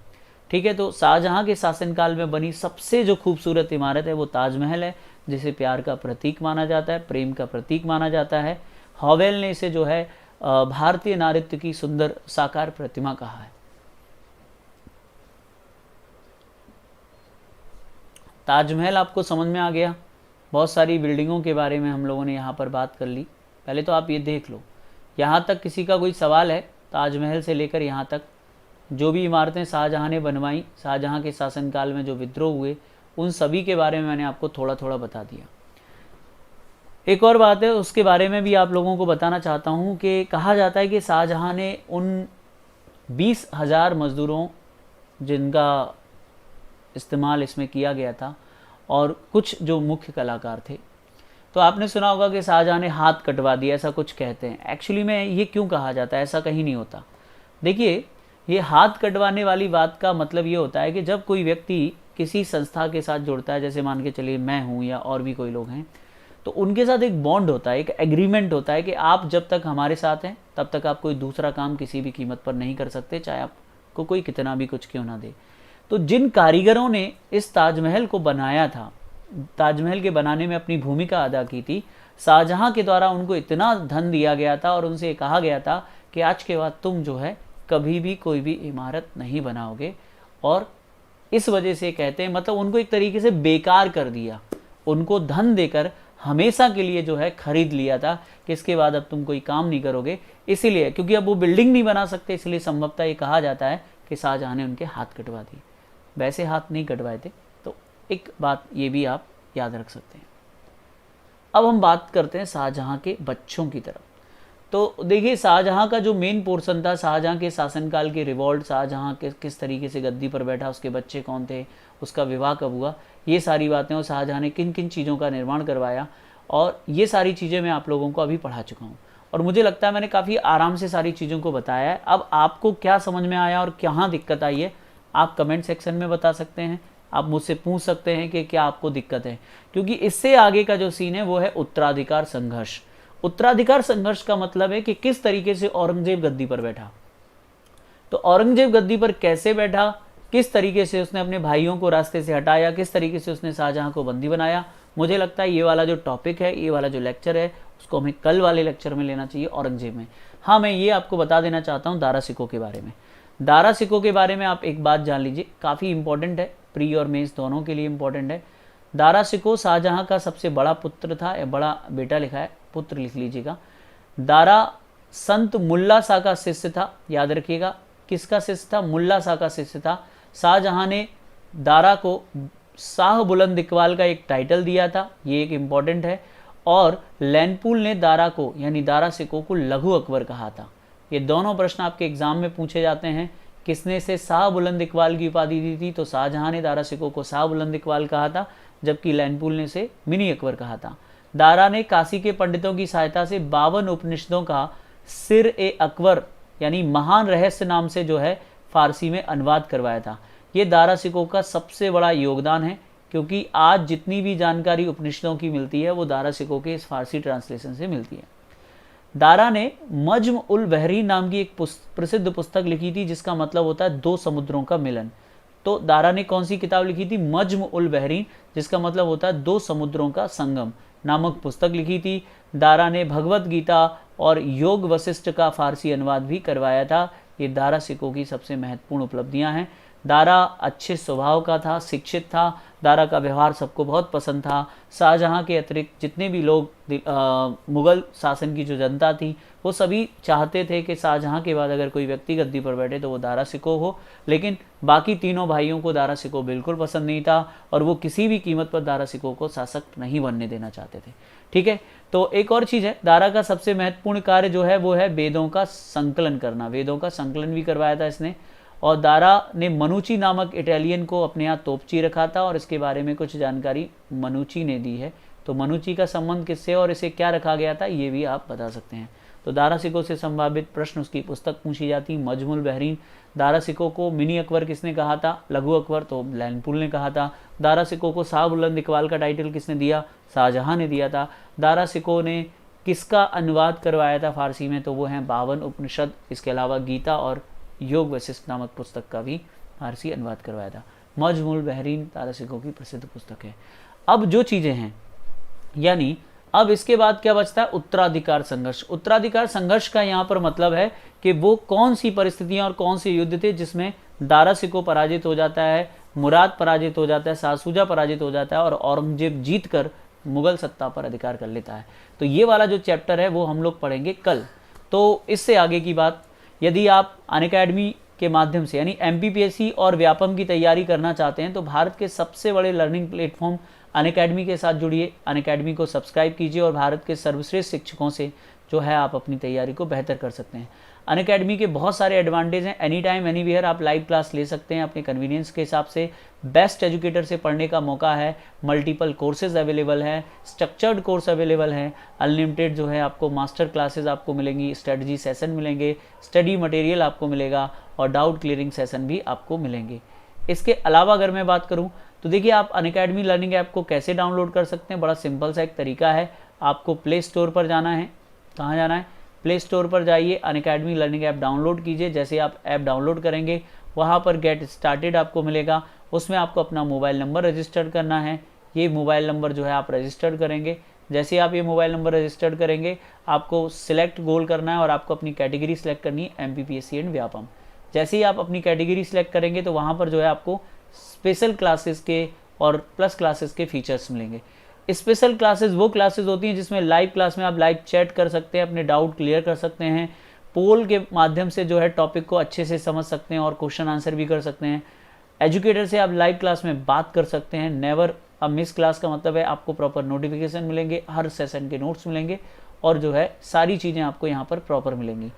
S1: ठीक है, तो शाहजहां के शासनकाल में बनी सबसे जो खूबसूरत इमारत है वो ताजमहल है, जिसे प्यार का प्रतीक माना जाता है, प्रेम का प्रतीक माना जाता है। हॉवेल ने इसे जो है भारतीय नारित्व की सुंदर साकार प्रतिमा कहा है। ताजमहल आपको समझ में आ गया। बहुत सारी बिल्डिंगों के बारे में हम लोगों ने यहाँ पर बात कर ली। पहले तो आप ये देख लो, यहाँ तक किसी का कोई सवाल है? ताजमहल से लेकर यहाँ तक जो भी इमारतें शाहजहां ने बनवाई, शाहजहां के शासनकाल में जो विद्रोह हुए, उन सभी के बारे में मैंने आपको थोड़ा थोड़ा बता दिया। एक और बात है, उसके बारे में भी आप लोगों को बताना चाहता हूँ कि कहा जाता है कि शाहजहां ने उन 20,000 मज़दूरों जिनका इस्तेमाल इसमें किया गया था, और कुछ जो मुख्य कलाकार थे। तो आपने सुना होगा कि शाहजहाँ ने हाथ कटवा दिया, ऐसा कुछ कहते हैं। एक्चुअली में ये क्यों कहा जाता है, ऐसा कहीं नहीं होता। देखिए, ये हाथ कटवाने वाली बात का मतलब ये होता है कि जब कोई व्यक्ति किसी संस्था के साथ जुड़ता है, जैसे मान के चलिए मैं हूँ या और भी कोई लोग हैं, तो उनके साथ एक बॉन्ड होता है, एक एग्रीमेंट होता है कि आप जब तक हमारे साथ हैं तब तक आप कोई दूसरा काम किसी भी कीमत पर नहीं कर सकते, चाहे आपको कोई कितना भी कुछ क्यों ना दे। तो जिन कारीगरों ने इस ताजमहल को बनाया था, ताजमहल के बनाने में अपनी भूमिका अदा की थी, शाहजहाँ के द्वारा उनको इतना धन दिया गया था और उनसे कहा गया था कि आज के बाद तुम जो है कभी भी कोई भी इमारत नहीं बनाओगे। और इस वजह से कहते हैं, मतलब उनको एक तरीके से बेकार कर दिया, उनको धन देकर हमेशा के लिए जो है खरीद लिया था कि इसके बाद अब तुम कोई काम नहीं करोगे। इसीलिए, क्योंकि अब वो बिल्डिंग नहीं बना सकते, इसलिए संभवतः ये कहा जाता है कि शाहजहाँ ने उनके हाथ कटवा दिए। वैसे हाथ नहीं कटवाए थे। तो एक बात ये भी आप याद रख सकते हैं। अब हम बात करते हैं शाहजहाँ के बच्चों की तरफ। तो देखिए, शाहजहाँ का जो मेन पोर्शन था, शाहजहाँ के शासनकाल के रिवॉल्ट, शाहजहाँ किस तरीके से गद्दी पर बैठा, उसके बच्चे कौन थे, उसका विवाह कब हुआ, ये सारी बातें, और शाहजहाँ ने किन किन चीज़ों का निर्माण करवाया, और ये सारी चीज़ें मैं आप लोगों को अभी पढ़ा चुका हूँ। और मुझे लगता है मैंने काफ़ी आराम से सारी चीज़ों को बताया है। अब आपको क्या समझ में आया और कहाँ दिक्कत आई है, आप कमेंट सेक्शन में बता सकते हैं। आप मुझसे पूछ सकते हैं कि क्या आपको दिक्कत है, क्योंकि इससे आगे का जो सीन है वो है उत्तराधिकार संघर्ष। उत्तराधिकार संघर्ष का मतलब है कि किस तरीके से औरंगजेब गद्दी पर बैठा। तो औरंगजेब गद्दी पर कैसे बैठा, किस तरीके से उसने अपने भाइयों को रास्ते से हटाया, किस तरीके से उसने शाहजहाँ को बंदी बनाया। मुझे लगता है ये वाला जो टॉपिक है, ये वाला जो लेक्चर है, उसको हमें कल वाले लेक्चर में लेना चाहिए, औरंगजेब में। हाँ, मैं ये आपको बता देना चाहता हूँ दारा सिकों के बारे में। दारा सिकों के बारे में आप एक बात जान लीजिए, काफ़ी इंपॉर्टेंट है, प्री और मेंस दोनों के लिए इंपॉर्टेंट है। दारा सिको शाहजहाँ का सबसे बड़ा पुत्र था, या बड़ा बेटा लिखा है, पुत्र लिख लीजिएगा। दारा संत मुल्ला शाह का शिष्य था, याद रखिएगा। किसका शिष्य था? मुल्ला शाह का शिष्य था। शाहजहाँ ने दारा को शाह बुलंद इकबाल का एक टाइटल दिया था, ये एक इम्पॉर्टेंट है। और लैनपुल ने दारा को, यानी दारा सिको को लघु अकबर कहा था। ये दोनों प्रश्न आपके एग्जाम में पूछे जाते हैं। किसने से शाह बुलंद इकबाल की उपाधि दी थी? तो शाहजहाँ ने दारा सिको को शाह बुलंद इकबाल कहा था, जबकि लैनपुल ने से मिनी अकबर कहा था। दारा ने काशी के पंडितों की सहायता से 52 उपनिषदों का सिर ए अकबर, यानी महान रहस्य नाम से जो है फारसी में अनुवाद करवाया था। ये दारा सिको का सबसे बड़ा योगदान है, क्योंकि आज जितनी भी जानकारी उपनिषदों की मिलती है वो दारा सिको के इस फारसी ट्रांसलेशन से मिलती है। दारा ने मज्म उल बहरीन नाम की एक प्रसिद्ध पुस्तक लिखी थी, जिसका मतलब होता है दो समुद्रों का मिलन। तो दारा ने कौन सी किताब लिखी थी? मज्म उल बहरीन, जिसका मतलब होता है दो समुद्रों का संगम नामक पुस्तक लिखी थी। दारा ने भगवत गीता और योग वशिष्ठ का फारसी अनुवाद भी करवाया था। ये दारा सिको की सबसे महत्वपूर्ण उपलब्धियां हैं। दारा अच्छे स्वभाव का था, शिक्षित था। दारा का व्यवहार सबको बहुत पसंद था। शाहजहाँ के अतिरिक्त जितने भी लोग, मुग़ल शासन की जो जनता थी, वो सभी चाहते थे कि शाहजहाँ के बाद अगर कोई व्यक्ति गद्दी पर बैठे तो वो दारा सिको हो। लेकिन बाकी तीनों भाइयों को दारा सिको बिल्कुल पसंद नहीं था, और वो किसी भी कीमत पर दारा सिको को शासक नहीं बनने देना चाहते थे। ठीक है, तो एक और चीज़ है, दारा का सबसे महत्वपूर्ण कार्य जो है वो है वेदों का संकलन करना। वेदों का संकलन भी करवाया था इसने। और दारा ने मनुची नामक इटालियन को अपने यहाँ तोपची रखा था, और इसके बारे में कुछ जानकारी मनुची ने दी है। तो मनुची का संबंध किससे और इसे क्या रखा गया था, ये भी आप बता सकते हैं। तो दारा सिको से संभावित प्रश्न, उसकी पुस्तक पूछी जाती, मजमुल बहरीन। दारा सिको को मिनी अकबर किसने कहा था? लघु अकबर तो लैनपुल ने कहा था। दारा सिको को शाह बुलंद इकबाल का टाइटल किसने दिया? शाहजहाँ ने दिया था। दारा सिको ने किसका अनुवाद करवाया था फारसी में? तो वो हैं 52 उपनिषद। इसके अलावा गीता और योग वशिष्ठ नामक पुस्तक का भी फारसी अनुवाद करवाया था। मजमुल बहरीन दारा सिको की प्रसिद्ध पुस्तक है। अब जो चीज़ें हैं, यानी अब इसके बाद क्या बचता है? उत्तराधिकार संघर्ष। उत्तराधिकार संघर्ष का यहाँ पर मतलब है कि वो कौन सी परिस्थितियाँ और कौन से युद्ध थे जिसमें दारा सिको पराजित हो जाता है, मुराद पराजित हो जाता है, शाह शुजा पराजित हो जाता है, और औरंगजेब जीत कर मुगल सत्ता पर अधिकार कर लेता है। तो ये वाला जो चैप्टर है वो हम लोग पढ़ेंगे कल। तो इससे आगे की बात, यदि आप अनअकैडमी के माध्यम से, यानी MPPSC और व्यापम की तैयारी करना चाहते हैं, तो भारत के सबसे बड़े लर्निंग प्लेटफॉर्म अनअकैडमी के साथ जुड़िए। अनअकैडमी को सब्सक्राइब कीजिए और भारत के सर्वश्रेष्ठ शिक्षकों से जो है आप अपनी तैयारी को बेहतर कर सकते हैं। अनअकैडमी के बहुत सारे एडवांटेज हैं। एनी टाइम एनीवेयर आप लाइव क्लास ले सकते हैं अपने कन्वीनियंस के हिसाब से। बेस्ट एजुकेटर से पढ़ने का मौका है, मल्टीपल कोर्सेज अवेलेबल है, स्ट्रक्चर्ड कोर्स अवेलेबल है, अनलिमिटेड जो है आपको मास्टर क्लासेज आपको मिलेंगी, स्ट्रेटजी सेशन मिलेंगे, स्टडी मटेरियल आपको मिलेगा और डाउट क्लियरिंग सेशन भी आपको मिलेंगे। इसके अलावा अगर मैं बात करूं तो देखिए आप अनअकैडमी लर्निंग ऐप को कैसे डाउनलोड कर सकते हैं। बड़ा सिंपल सा एक तरीका है, आपको प्ले स्टोर पर जाना है। कहाँ जाना है? प्ले स्टोर पर जाइए, अनअकैडमी लर्निंग ऐप डाउनलोड कीजिए। जैसे आप ऐप डाउनलोड करेंगे वहाँ पर गेट स्टार्टेड आपको मिलेगा, उसमें आपको अपना मोबाइल नंबर रजिस्टर करना है। ये मोबाइल नंबर जो है आप रजिस्टर करेंगे। जैसे आप ये मोबाइल नंबर रजिस्टर करेंगे आपको सिलेक्ट गोल करना है और आपको अपनी कैटेगरी सिलेक्ट करनी है MPPSC एंड व्यापम। जैसे ही आप अपनी कैटेगरी सिलेक्ट करेंगे तो वहाँ पर जो है आपको स्पेशल क्लासेस के और प्लस क्लासेस के फीचर्स मिलेंगे। स्पेशल क्लासेस वो क्लासेस होती हैं जिसमें लाइव क्लास में आप लाइव चैट कर सकते हैं, अपने डाउट क्लियर कर सकते हैं, पोल के माध्यम से जो है टॉपिक को अच्छे से समझ सकते हैं और क्वेश्चन आंसर भी कर सकते हैं। एजुकेटर से आप लाइव क्लास में बात कर सकते हैं। नेवर अ मिस क्लास का मतलब है आपको प्रॉपर नोटिफिकेशन मिलेंगे, हर सेशन के नोट्स मिलेंगे और जो है सारी चीज़ें आपको यहाँ पर प्रॉपर मिलेंगी।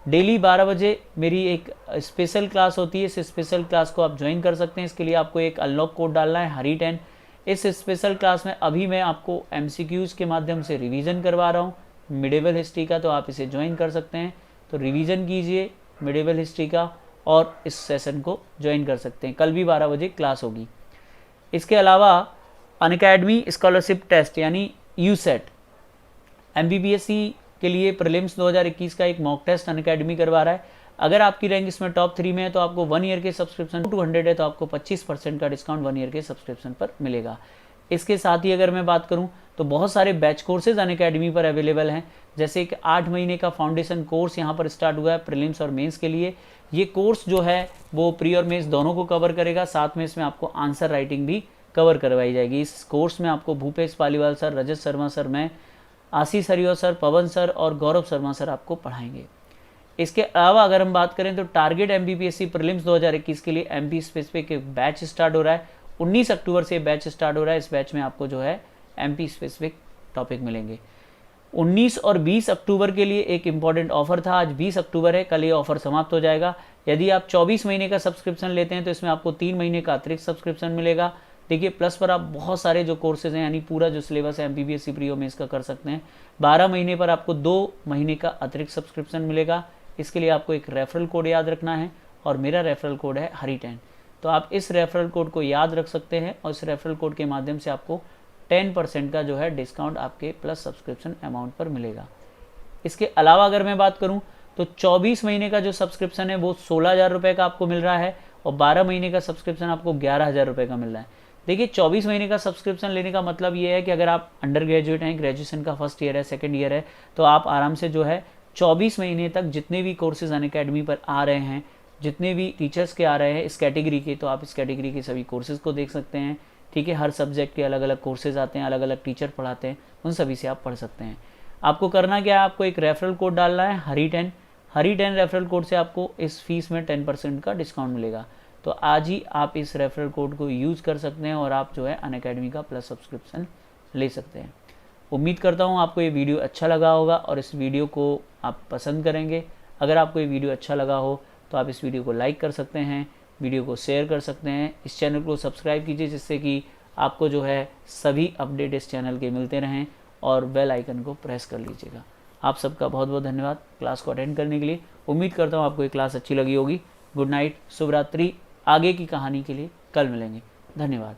S1: डेली 12 बजे मेरी एक स्पेशल क्लास होती है। इस स्पेशल क्लास को आप ज्वाइन कर सकते हैं। इसके लिए आपको एक अनलॉक कोड डालना है हरी10। इस स्पेशल क्लास में अभी मैं आपको MCQs के माध्यम से रिवीजन करवा रहा हूँ मिडेवल हिस्ट्री का, तो आप इसे ज्वाइन कर सकते हैं। तो रिवीजन कीजिए मिडेवल हिस्ट्री का और इस सेशन को ज्वाइन कर सकते हैं। कल भी 12 बजे क्लास होगी। इसके अलावा अनअकैडमी स्कॉलरशिप टेस्ट यानी USET MPPSC के लिए प्रीलिम्स 2021 का एक मॉक टेस्ट अनअकैडमी करवा रहा है। अगर आपकी रैंक इसमें टॉप 3 में है तो आपको 1 ईयर के सब्सक्रिप्शन, 200 है तो आपको 25% का डिस्काउंट 1 ईयर के सब्सक्रिप्शन पर मिलेगा। इसके साथ ही अगर मैं बात करूं तो बहुत सारे बैच कोर्सेज अनअकैडमी पर अवेलेबल हैं। जैसे एक 8 महीने का फाउंडेशन कोर्स यहाँ पर स्टार्ट हुआ है प्रीलिम्स और मेंस के लिए। ये कोर्स जो है वो प्री और मेंस दोनों को कवर करेगा, साथ में इसमें आपको आंसर राइटिंग भी कवर करवाई जाएगी। इस कोर्स में आपको भूपेश पालीवाल सर, रजत शर्मा सर, मैं, आशीष हरिओ सर, पवन सर और गौरव शर्मा सर आपको पढ़ाएंगे। इसके अलावा अगर हम बात करें तो टारगेट MPPSC प्रीलिम्स 2021 के लिए MP स्पेसिफिक एक बैच स्टार्ट हो रहा है। 19 अक्टूबर से बैच स्टार्ट हो रहा है। इस बैच में आपको जो है MP स्पेसिफिक टॉपिक मिलेंगे। 19 और 20 अक्टूबर के लिए एक इम्पॉर्टेंट ऑफर था। आज 20 अक्टूबर है, कल ये ऑफर समाप्त हो जाएगा। यदि आप 24 महीने का सब्सक्रिप्शन लेते हैं तो इसमें आपको 3 महीने का अतिरिक्त सब्सक्रिप्शन मिलेगा। देखिए प्लस पर आप बहुत सारे जो कोर्सेज हैं यानी पूरा जो सिलेबस है MPPSC प्री और मेंस का कर सकते हैं। 12 महीने पर आपको 2 महीने का अतिरिक्त सब्सक्रिप्शन मिलेगा। इसके लिए आपको एक रेफरल कोड याद रखना है और मेरा रेफरल कोड है हरी10। तो आप इस रेफरल कोड को याद रख सकते हैं और इस रेफरल कोड के माध्यम से आपको 10% का जो है डिस्काउंट आपके प्लस सब्सक्रिप्शन अमाउंट पर मिलेगा। इसके अलावा अगर मैं बात करूं तो 24 महीने का जो सब्सक्रिप्शन है वो 16,000 रुपये का आपको मिल रहा है और 12 महीने का सब्सक्रिप्शन आपको 11,000 रुपये का मिल रहा है। देखिए 24 महीने का सब्सक्रिप्शन लेने का मतलब ये है कि अगर आप अंडर ग्रेजुएट हैं, ग्रेजुएशन का फर्स्ट ईयर है, सेकंड ईयर है, तो आप आराम से जो है 24 महीने तक जितने भी कोर्सेज अनअकैडमी पर आ रहे हैं, जितने भी टीचर्स के आ रहे हैं इस कैटेगरी के, तो आप इस कैटेगरी के सभी कोर्सेज को देख सकते हैं। ठीक है, हर सब्जेक्ट के अलग अलग कोर्सेज आते हैं, अलग अलग टीचर पढ़ाते हैं, उन सभी से आप पढ़ सकते हैं। आपको करना क्या है, आपको एक रेफरल कोड डालना है हरी10। हरी10 रेफरल कोड से आपको इस फीस में 10% का डिस्काउंट मिलेगा। तो आज ही आप इस रेफरल कोड को यूज़ कर सकते हैं और आप जो है अनअकैडमी का प्लस सब्सक्रिप्शन ले सकते हैं। उम्मीद करता हूँ आपको ये वीडियो अच्छा लगा होगा और इस वीडियो को आप पसंद करेंगे। अगर आपको ये वीडियो अच्छा लगा हो तो आप इस वीडियो को लाइक कर सकते हैं, वीडियो को शेयर कर सकते हैं, इस चैनल को सब्सक्राइब कीजिए जिससे कि आपको जो है सभी अपडेट इस चैनल के मिलते रहें और बेल आइकन को प्रेस कर लीजिएगा। आप सबका बहुत बहुत धन्यवाद क्लास को अटेंड करने के लिए। उम्मीद करता हूँ आपको ये क्लास अच्छी लगी होगी। गुड नाइट, शुभ रात्रि। आगे की कहानी के लिए कल मिलेंगे। धन्यवाद।